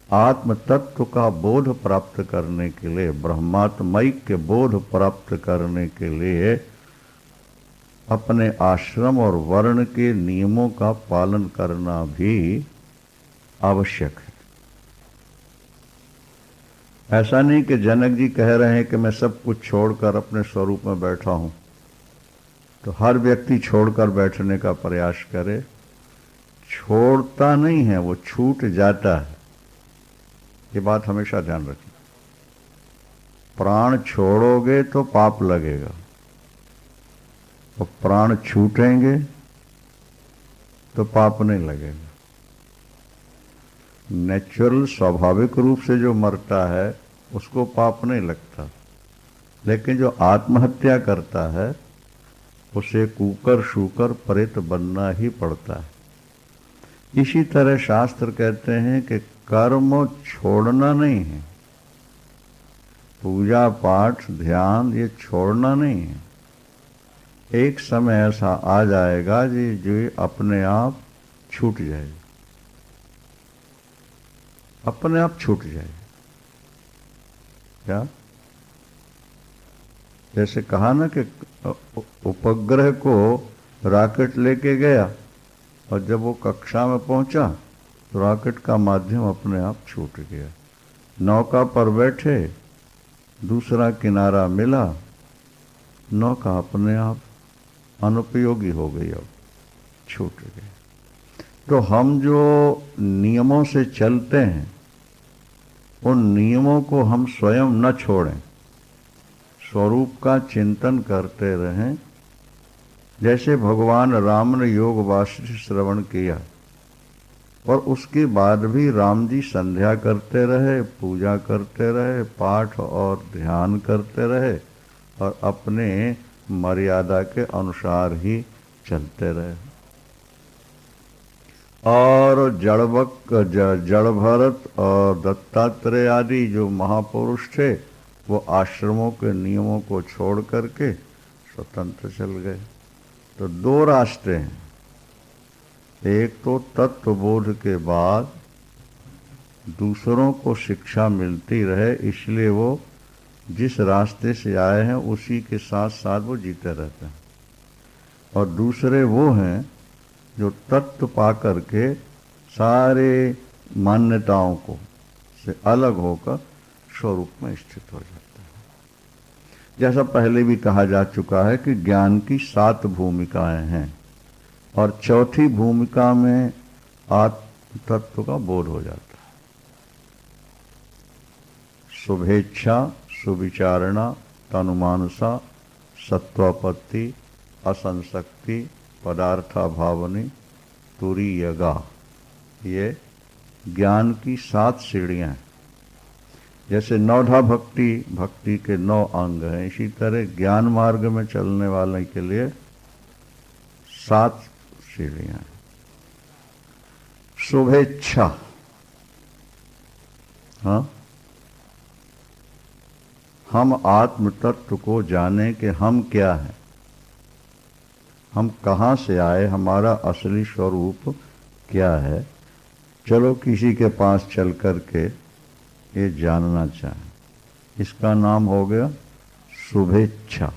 A: आत्म तत्व का बोध प्राप्त करने के लिए, ब्रह्मात्मैक्य बोध प्राप्त करने के लिए अपने आश्रम और वर्ण के नियमों का पालन करना भी आवश्यक है। ऐसा नहीं कि जनक जी कह रहे हैं कि मैं सब कुछ छोड़कर अपने स्वरूप में बैठा हूं, तो हर व्यक्ति छोड़कर बैठने का प्रयास करे। छोड़ता नहीं है, वो छूट जाता है। ये बात हमेशा ध्यान रखिए। प्राण छोड़ोगे तो पाप लगेगा, और प्राण छूटेंगे तो पाप नहीं लगेगा। नेचुरल स्वाभाविक रूप से जो मरता है उसको पाप नहीं लगता, लेकिन जो आत्महत्या करता है उसे कूकर शूकर प्रेत बनना ही पड़ता है। इसी तरह शास्त्र कहते हैं कि कर्म छोड़ना नहीं है, पूजा पाठ ध्यान ये छोड़ना नहीं है। एक समय ऐसा आ जाएगा जो अपने आप छूट जाएगा, अपने आप छूट जाएगा। क्या? जैसे कहा ना कि उपग्रह को रॉकेट लेके गया और जब वो कक्षा में पहुंचा तो रॉकेट का माध्यम अपने आप छूट गया। नौका पर बैठे, दूसरा किनारा मिला, नौका अपने आप अनुपयोगी हो गई, अब छूट गई। तो हम जो नियमों से चलते हैं उन नियमों को हम स्वयं न छोड़ें, स्वरूप का चिंतन करते रहें, जैसे भगवान राम ने योग वासिष्ठ श्रवण किया और उसके बाद भी राम जी संध्या करते रहे, पूजा करते रहे, पाठ और ध्यान करते रहे और अपने मर्यादा के अनुसार ही चलते रहे। और जड़ भरत और दत्तात्रेय आदि जो महापुरुष थे वो आश्रमों के नियमों को छोड़ करके स्वतंत्र चल गए। तो दो रास्ते हैं, एक तो तत्वबोध के बाद दूसरों को शिक्षा मिलती रहे, इसलिए वो जिस रास्ते से आए हैं उसी के साथ साथ वो जीते रहते हैं। और दूसरे वो हैं जो तत्व पा करके सारे मान्यताओं को से अलग होकर स्वरूप में स्थित हो जाते हैं। जैसा पहले भी कहा जा चुका है कि ज्ञान की 7 भूमिकाएं हैं और चौथी भूमिका में आत्म तत्व का बोध हो जाता है। शुभेच्छा, सुविचारणा, तनुमानसा, सत्वापत्ति, असंशक्ति, पदार्थाभावनी, तुरीयगा, ये ज्ञान की 7 सीढ़ियां हैं। जैसे नौधा भक्ति के 9 अंग हैं, इसी तरह ज्ञान मार्ग में चलने वाले के लिए 7 सीढ़ियां हैं। शुभेच्छा, हाँ, हम आत्म तत्व को जाने कि हम क्या हैं, हम कहाँ से आए, हमारा असली स्वरूप क्या है। चलो किसी के पास चल कर के ये जानना चाहें, इसका नाम हो गया शुभेच्छा।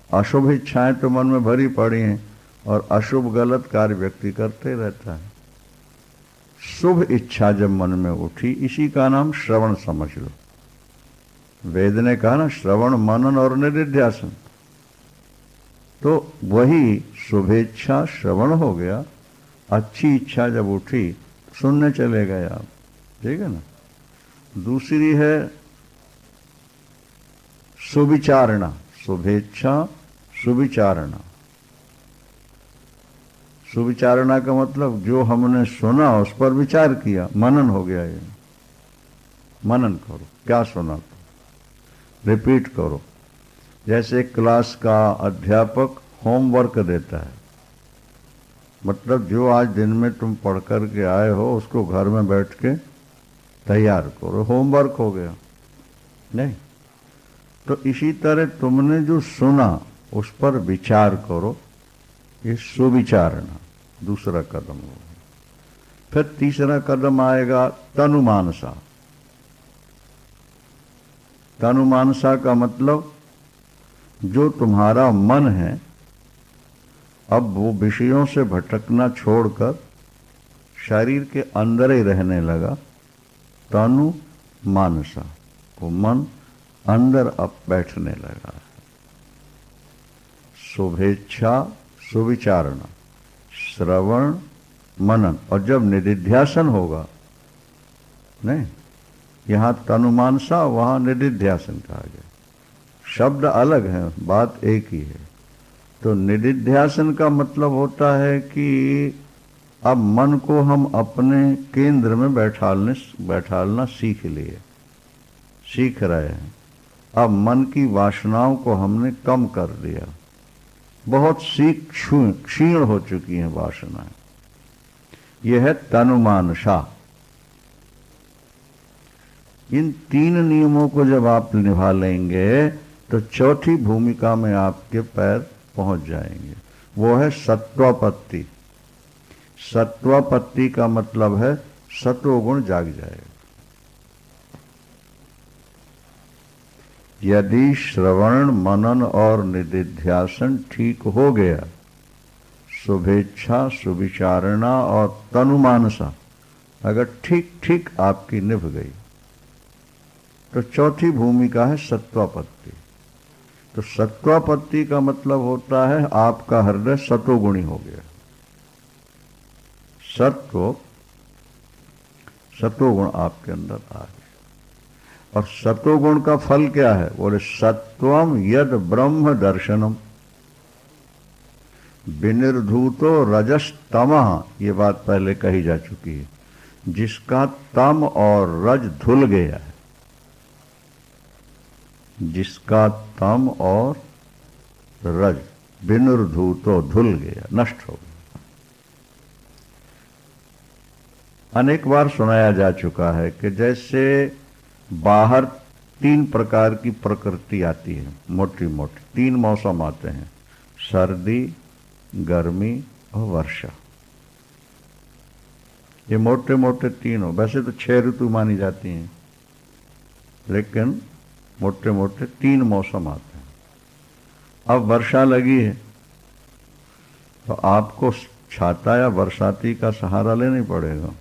A: अशुभ इच्छाएं तो मन में भरी पड़ी हैं और अशुभ गलत कार्य व्यक्ति करते रहता है। शुभ इच्छा जब मन में उठी, इसी का नाम श्रवण समझ लो। वेद ने कहा ना, श्रवण, मनन और निधिध्यासन, तो वही शुभेच्छा श्रवण हो गया। अच्छी इच्छा जब उठी सुनने चले गए आप, ठीक है ना। दूसरी है सुविचारणा, शुभेच्छा सुविचारणा। सुविचारणा का मतलब जो हमने सुना उस पर विचार किया, मनन हो गया। ये मनन करो, क्या सुना तो रिपीट करो। जैसे क्लास का अध्यापक होमवर्क देता है, मतलब जो आज दिन में तुम पढ़ कर के आए हो उसको घर में बैठ के तैयार करो, होमवर्क हो गया नहीं। तो इसी तरह तुमने जो सुना उस पर विचार करो, ये सुविचारणा दूसरा कदम होगा। फिर तीसरा कदम आएगा तनुमानसा। तनुमानसा का मतलब जो तुम्हारा मन है अब वो विषयों से भटकना छोड़कर शरीर के अंदर ही रहने लगा। तनु मानसा, वो मन अंदर अब बैठने लगा। शुभेच्छा सुविचारणा, श्रवण, मनन, और जब निधिध्यासन होगा, नहीं, यहां तनुमानसा वहां निधिध्यासन कहा गया। शब्द अलग हैं, बात एक ही है। तो निधिध्यासन का मतलब होता है कि अब मन को हम अपने केंद्र में बैठालना सीख रहे हैं। अब मन की वासनाओं को हमने कम कर दिया। बहुत क्षीण हो चुकी हैं वासनाएं। यह है तनुमानसा। इन 3 नियमों को जब आप निभा लेंगे तो चौथी भूमिका में आपके पैर पहुंच जाएंगे, वो है सत्वापत्ति। सत्वापत्ति का मतलब है सत्वगुण जाग जाएगा। यदि श्रवण, मनन और निधिध्यासन ठीक हो गया, शुभेच्छा सुविचारणा और तनुमानसा अगर ठीक ठीक आपकी निभ गई, तो चौथी भूमिका है सत्वापत्ति। तो सत्वापत्ति का मतलब होता है आपका हृदय सतोगुणी हो गया। सत्वगुण आपके अंदर आ गया। और सतोगुण का फल क्या है? बोले सत्वम यद ब्रह्म दर्शनम। विनिर्धूतो रजस्तमः, ये बात पहले कही जा चुकी है। जिसका तम और रज धुल गया है, जिसका तम और रज विनिर्धूतो धुल गया, नष्ट हो गया। अनेक बार सुनाया जा चुका है कि जैसे बाहर 3 प्रकार की प्रकृति आती है, मोटी मोटी 3 मौसम आते हैं, सर्दी, गर्मी और वर्षा। ये मोटे मोटे 3 हो, वैसे तो 6 ऋतु मानी जाती हैं, लेकिन मोटे मोटे 3 मौसम आते हैं। अब वर्षा लगी है तो आपको छाता या बरसाती का सहारा लेना पड़ेगा,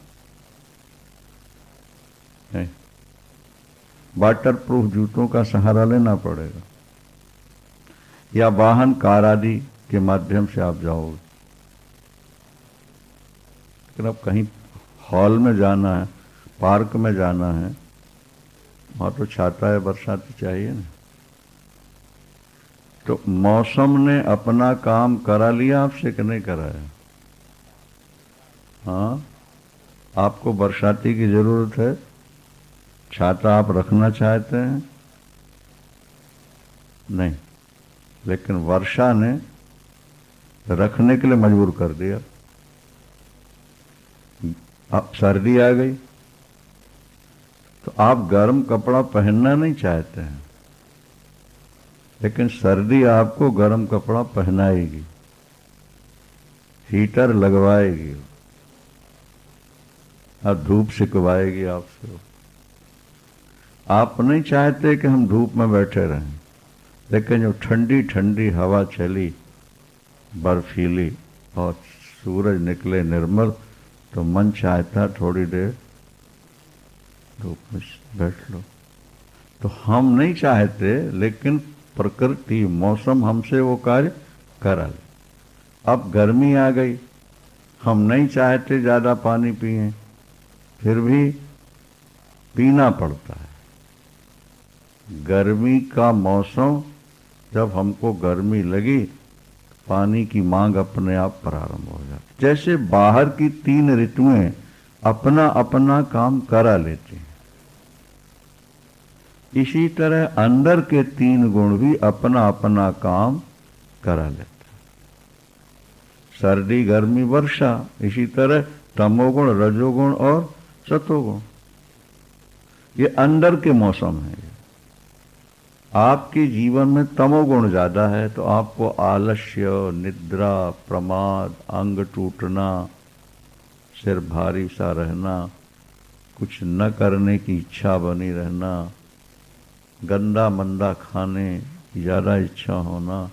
A: नहीं, वाटर प्रूफ जूतों का सहारा लेना पड़ेगा, या वाहन कार आदि के माध्यम से आप जाओगे। लेकिन अब कहीं हॉल में जाना है, पार्क में जाना है, वहां तो छाता है बरसाती चाहिए ना। तो मौसम ने अपना काम करा लिया आपसे कि नहीं कराया? हाँ, आपको बरसाती की जरूरत है, छाता आप रखना चाहते हैं नहीं, लेकिन वर्षा ने रखने के लिए मजबूर कर दिया। अब सर्दी आ गई तो आप गर्म कपड़ा पहनना नहीं चाहते हैं, लेकिन सर्दी आपको गर्म कपड़ा पहनाएगी, हीटर लगवाएगी और धूप सिकवाएगी आपसे। आप नहीं चाहते कि हम धूप में बैठे रहें, लेकिन जो ठंडी ठंडी हवा चली बर्फीली और सूरज निकले निर्मल, तो मन चाहता थोड़ी देर धूप में बैठ लो। तो हम नहीं चाहते, लेकिन प्रकृति मौसम हमसे वो कार्य करा ले। अब गर्मी आ गई, हम नहीं चाहते ज्यादा पानी पिए, फिर भी पीना पड़ता है। गर्मी का मौसम, जब हमको गर्मी लगी, पानी की मांग अपने आप प्रारंभ हो जाती। जैसे बाहर की 3 ऋतुएं अपना अपना काम करा लेती हैं, इसी तरह अंदर के 3 गुण भी अपना अपना काम करा लेते हैं। सर्दी, गर्मी, वर्षा, इसी तरह तमोगुण, रजोगुण और सतोगुण, ये अंदर के मौसम है। आपके जीवन में तमोगुण ज्यादा है तो आपको आलस्य, निद्रा, प्रमाद, अंग टूटना, सिर भारी सा रहना, कुछ न करने की इच्छा बनी रहना, गंदा मंदा खाने की ज्यादा इच्छा होना,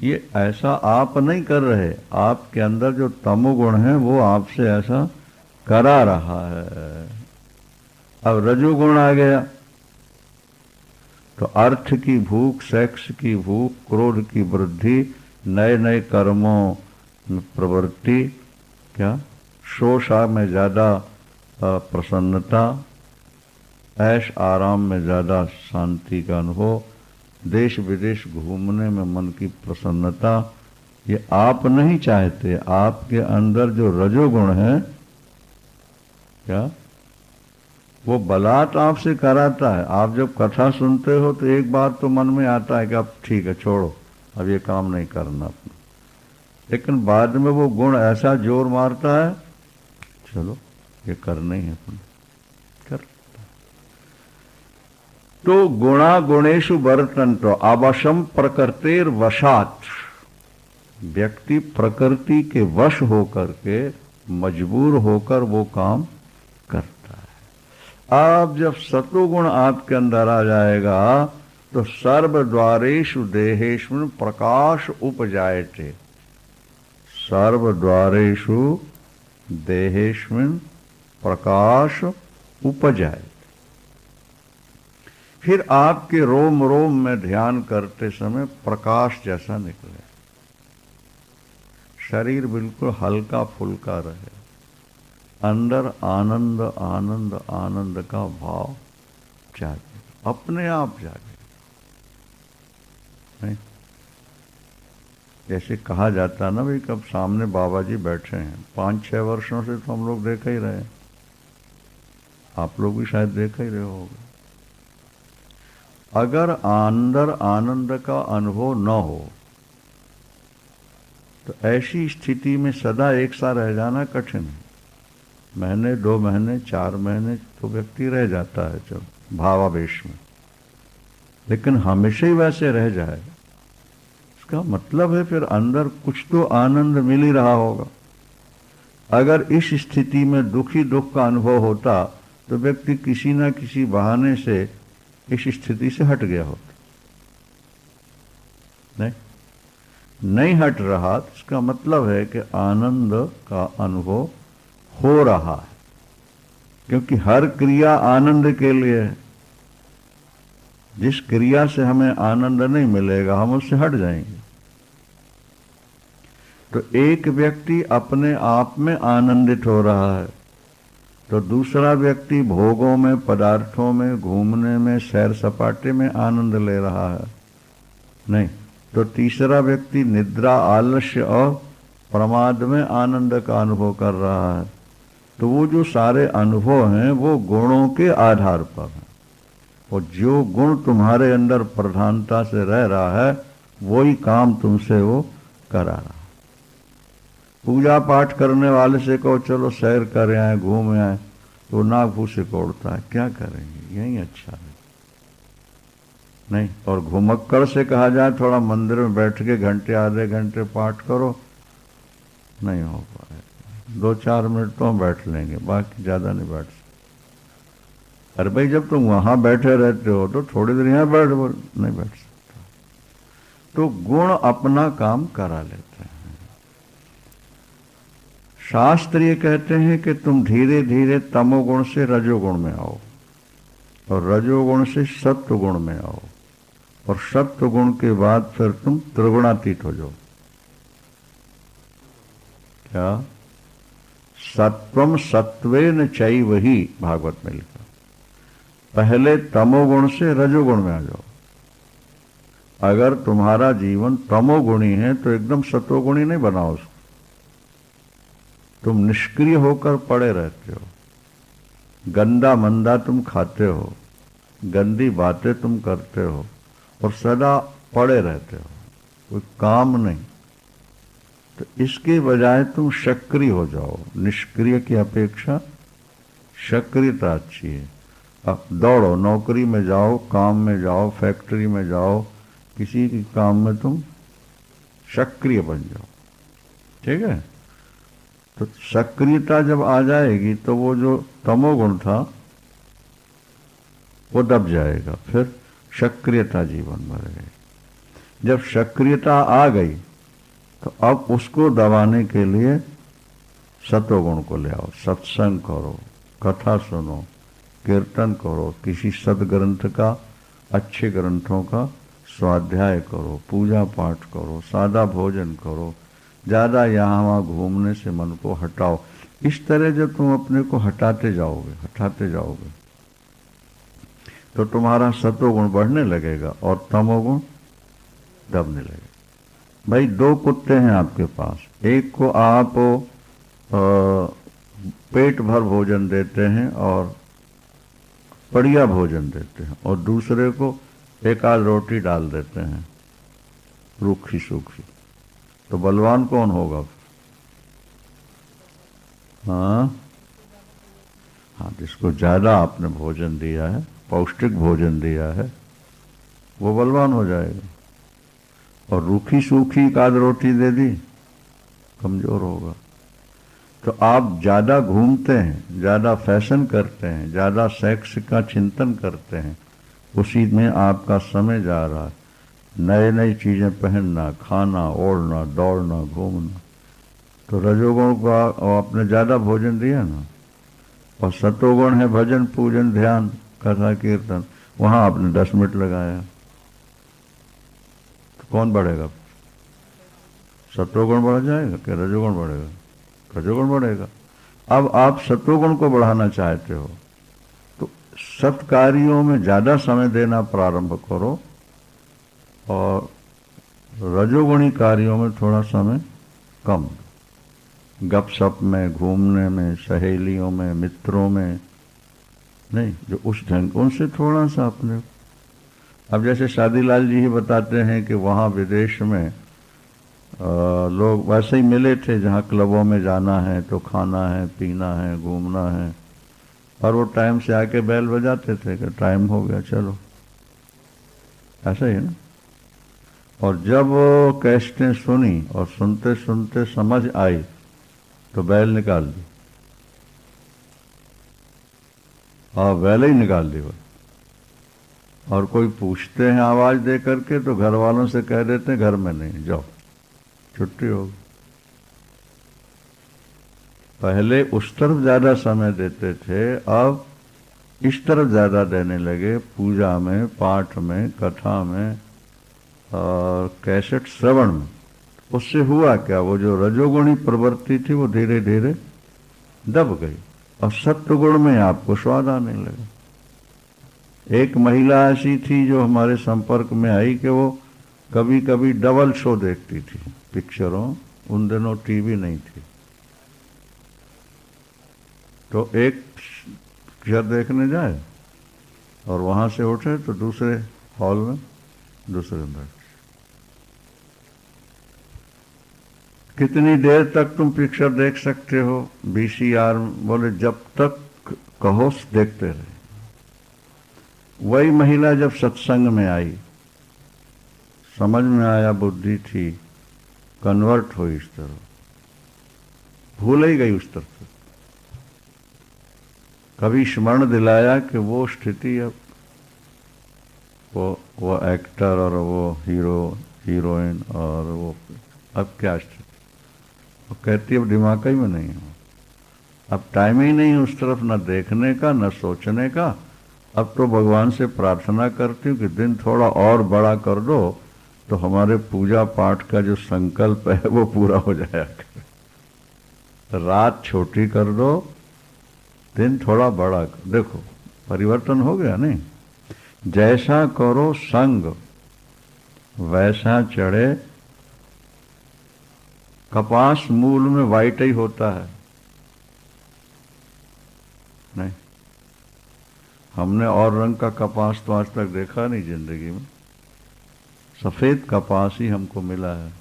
A: ये ऐसा आप नहीं कर रहे, आपके अंदर जो तमोगुण है वो आपसे ऐसा करा रहा है। अब रजोगुण आ गया तो अर्थ की भूख, सेक्स की भूख, क्रोध की वृद्धि, नए नए कर्मों में प्रवृत्ति, क्या शोषा में ज्यादा प्रसन्नता, ऐश आराम में ज्यादा शांति का अनुभव, देश विदेश घूमने में मन की प्रसन्नता, ये आप नहीं चाहते। आपके अंदर जो रजोगुण है, क्या वो बलात् आपसे कराता है। आप जब कथा सुनते हो तो एक बार तो मन में आता है कि अब ठीक है, छोड़ो, अब ये काम नहीं करना अपना, लेकिन बाद में वो गुण ऐसा जोर मारता है, चलो ये करना ही है अपना, कर। तो गुणा गुणेषु वर्तन्तो अवशम प्रकृतेर वशात्, व्यक्ति प्रकृति के वश होकर के, मजबूर होकर वो काम करता है। अब जब सतोगुण आपके अंदर आ जाएगा तो सर्वद्वारेषु देहेषु प्रकाश उपजायते, सर्वद्वारेषु देहेषु प्रकाश उपजायते। फिर आपके रोम रोम में ध्यान करते समय प्रकाश जैसा निकले, शरीर बिल्कुल हल्का फुल्का रहे, अंदर आनंद आनंद आनंद का भाव जागे, अपने आप जागे। नहीं? जैसे कहा जाता है ना भाई, कब सामने बाबा जी बैठे हैं, 5-6 वर्षों से तो हम लोग देखा ही रहे, आप लोग भी शायद देखा ही रहे होगे। अगर अंदर आनंद का अनुभव न हो तो ऐसी स्थिति में सदा एक सा रह जाना कठिन है। महीने 2 महीने 4 महीने तो व्यक्ति रह जाता है जब भावावेश में, लेकिन हमेशा ही वैसे रह जाए, इसका मतलब है फिर अंदर कुछ तो आनंद मिल ही रहा होगा। अगर इस स्थिति में दुखी दुख का अनुभव होता तो व्यक्ति किसी न किसी बहाने से इस स्थिति से हट गया होता। नहीं हट रहा, तो इसका मतलब है कि आनंद का अनुभव हो रहा है, क्योंकि हर क्रिया आनंद के लिए है। जिस क्रिया से हमें आनंद नहीं मिलेगा हम उससे हट जाएंगे। तो एक व्यक्ति अपने आप में आनंदित हो रहा है, तो दूसरा व्यक्ति भोगों में, पदार्थों में, घूमने में, सैर सपाटे में आनंद ले रहा है। नहीं तो तीसरा व्यक्ति निद्रा, आलस्य और प्रमाद में आनंद का अनुभव कर रहा है। तो वो जो सारे अनुभव हैं वो गुणों के आधार पर हैं, और जो गुण तुम्हारे अंदर प्रधानता से रह रहा है वही काम तुमसे वो करा रहा है। पूजा पाठ करने वाले से कहो चलो सैर कर आए, घूम आए, तो नाक फूस से कोड़ता है, क्या करेंगे, यही अच्छा है। नहीं, और घुमक्कड़ से कहा जाए थोड़ा मंदिर में बैठ के घंटे आधे घंटे पाठ करो, नहीं हो पाएगा। 2-4 मिनट तो हम बैठ लेंगे, बाकी ज्यादा नहीं बैठ सकते। अरे भाई जब तुम वहां बैठे रहते हो तो थोड़ी देर यहां नहीं बैठ सकते। तो गुण अपना काम करा लेते हैं। शास्त्र ये कहते हैं कि तुम धीरे धीरे तमोगुण से रजोगुण में आओ, और रजोगुण से सत्वगुण में आओ, और सत्वगुण के बाद फिर तुम त्रिगुणातीत हो जाओ। क्या? सत्वम सत्वेन चैव ही, भागवत में लिखा। पहले तमोगुण से रजोगुण में आ जाओ। अगर तुम्हारा जीवन तमोगुणी है तो एकदम सत्वगुणी नहीं बनाओ उसको। तुम निष्क्रिय होकर पड़े रहते हो, गंदा मंदा तुम खाते हो, गंदी बातें तुम करते हो, और सदा पड़े रहते हो, कोई काम नहीं। तो इसके बजाय तुम सक्रिय हो जाओ। निष्क्रिय की अपेक्षा सक्रियता अच्छी है। अब दौड़ो, नौकरी में जाओ, काम में जाओ, फैक्ट्री में जाओ, किसी भी काम में तुम सक्रिय बन जाओ। ठीक है? तो सक्रियता जब आ जाएगी तो वो जो तमोगुण था वो दब जाएगा, फिर सक्रियता जीवन में रहेगी। जब सक्रियता आ गई तो अब उसको दबाने के लिए सत्वगुण को ले आओ। सत्संग करो, कथा सुनो, कीर्तन करो, किसी सदग्रंथ का, अच्छे ग्रंथों का स्वाध्याय करो, पूजा पाठ करो, सादा भोजन करो, ज्यादा यहाँ वहाँ घूमने से मन को हटाओ। इस तरह जब तुम अपने को हटाते जाओगे तो तुम्हारा सत्वगुण बढ़ने लगेगा और तमोगुण दबने लगेगा। भाई 2 कुत्ते हैं आपके पास, एक को आप पेट भर भोजन देते हैं और बढ़िया भोजन देते हैं, और दूसरे को एक आध रोटी डाल देते हैं रूखी सूखी, तो बलवान कौन होगा? हाँ, जिसको ज्यादा आपने भोजन दिया है, पौष्टिक भोजन दिया है, वो बलवान हो जाएगा। और रूखी सूखी एक आध रोटी दे दी, कमजोर होगा। तो आप ज्यादा घूमते हैं, ज्यादा फैशन करते हैं, ज्यादा सेक्स का चिंतन करते हैं, उसी में आपका समय जा रहा है। नए नई चीजें पहनना, खाना, ओढ़ना, दौड़ना, घूमना, तो रजोगुण को आपने ज्यादा भोजन दिया ना। और सतोगुण है भजन, पूजन, ध्यान, कथा, कीर्तन, वहां आपने 10 मिनट लगाया, तो कौन बढ़ेगा? सतोगुण बढ़ जाएगा कि रजोगुण बढ़ेगा? रजोगुण बढ़ेगा। अब आप सतोगुण को बढ़ाना चाहते हो तो सत्कार्यों में ज्यादा समय देना प्रारंभ करो, और रजोगुणी कार्यों में थोड़ा समय कम, गपशप में, घूमने में, सहेलियों में, मित्रों में नहीं, जो उस ढंग उनसे थोड़ा सा अपने। अब जैसे शादीलाल जी ही बताते हैं कि वहाँ विदेश में लोग वैसे ही मिले थे जहाँ क्लबों में जाना है तो खाना है, पीना है, घूमना है, और वो टाइम से आके बैल बजाते थे कि टाइम हो गया चलो, ऐसा ही है ना। और जब वो कैसेटें सुनी और सुनते सुनते समझ आई तो बैल निकाल दी, और बैल ही निकाल दी वो। और कोई पूछते हैं आवाज दे करके तो घर वालों से कह देते हैं घर में नहीं, जाओ छुट्टी होगी। पहले उस तरफ ज्यादा समय देते थे, अब इस तरफ ज्यादा देने लगे, पूजा में, पाठ में, कथा में और कैसेट श्रवण में। उससे हुआ क्या, वो जो रजोगुणी प्रवृत्ति थी वो धीरे धीरे दब गई और सत्वगुण में आपको स्वाद आने लगा। एक महिला ऐसी थी जो हमारे संपर्क में आई कि वो कभी कभी डबल शो देखती थी पिक्चरों, उन दिनों टीवी नहीं थी, तो एक पिक्चर देखने जाए और वहां से उठे तो दूसरे हॉल में दूसरे बैठ। कितनी देर तक तुम पिक्चर देख सकते हो? VCR बोले जब तक कहो देखते रहे। वही महिला जब सत्संग में आई, समझ में आया, बुद्धि थी, कन्वर्ट हुई इस तरह, भूल ही गई उस तरफ। कभी स्मरण दिलाया कि वो स्थिति अब वो एक्टर और वो हीरो हीरोइन और वो अब क्या स्थिति, वो कहती अब दिमाग ही में नहीं हो, अब टाइम ही नहीं उस तरफ न देखने का न सोचने का। अब तो भगवान से प्रार्थना करती हूँ कि दिन थोड़ा और बड़ा कर दो तो हमारे पूजा पाठ का जो संकल्प है वो पूरा हो जाया करे। रात छोटी कर दो, दिन थोड़ा बड़ा कर। देखो परिवर्तन हो गया नहीं। जैसा करो संग वैसा चढ़े, कपास मूल में वाइट ही होता है नहीं, हमने और रंग का कपास तो आज तक देखा नहीं जिंदगी में, सफेद कपास ही हमको मिला है।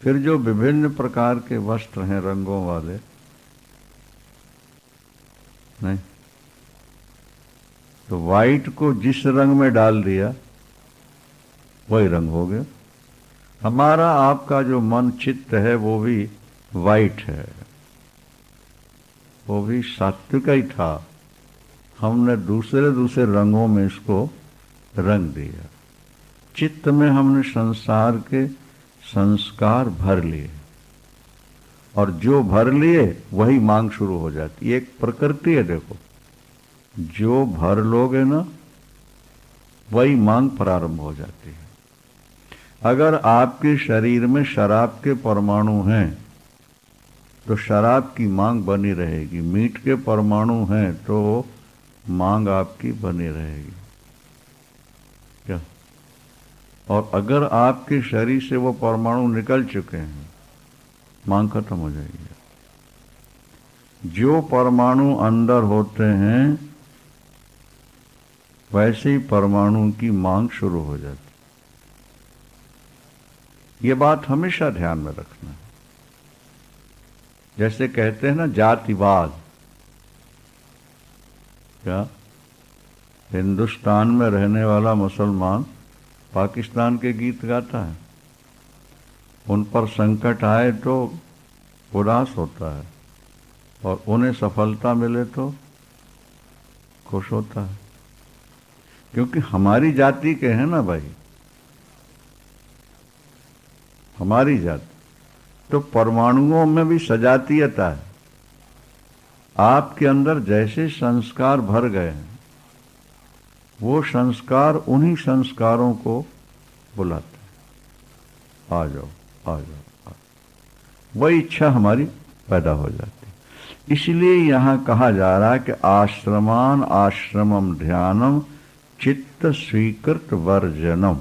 A: फिर जो विभिन्न प्रकार के वस्त्र हैं रंगों वाले नहीं, तो वाइट को जिस रंग में डाल दिया वही रंग हो गया। हमारा आपका जो मन चित्त है वो भी वाइट है, वो भी सात्विक ही था, हमने दूसरे दूसरे रंगों में इसको रंग दिया। चित्त में हमने संसार के संस्कार भर लिए, और जो भर लिए वही मांग शुरू हो जाती है। एक प्रकृति है, देखो जो भर लोगे ना वही मांग प्रारंभ हो जाती है। अगर आपके शरीर में शराब के परमाणु हैं तो शराब की मांग बनी रहेगी, मीट के परमाणु हैं तो मांग आपकी बनी रहेगी क्या? और अगर आपके शरीर से वो परमाणु निकल चुके हैं, मांग खत्म हो जाएगी। जो परमाणु अंदर होते हैं वैसे ही परमाणु की मांग शुरू हो जाती। ये बात हमेशा ध्यान में रखना है। जैसे कहते हैं ना जातिवाद, क्या हिंदुस्तान में रहने वाला मुसलमान पाकिस्तान के गीत गाता है, उन पर संकट आए तो उदास होता है, और उन्हें सफलता मिले तो खुश होता है, क्योंकि हमारी जाति के हैं ना भाई, हमारी जाति। तो परमाणुओं में भी सजातीयता है। आपके अंदर जैसे संस्कार भर गए हैं वो संस्कार उन्हीं संस्कारों को बुलाते हैं, आ जाओ आ जाओ, वही इच्छा हमारी पैदा हो जाती। इसलिए यहां कहा जा रहा है कि आश्रमान आश्रमम ध्यानम चित्त स्वीकृत वर्जनम।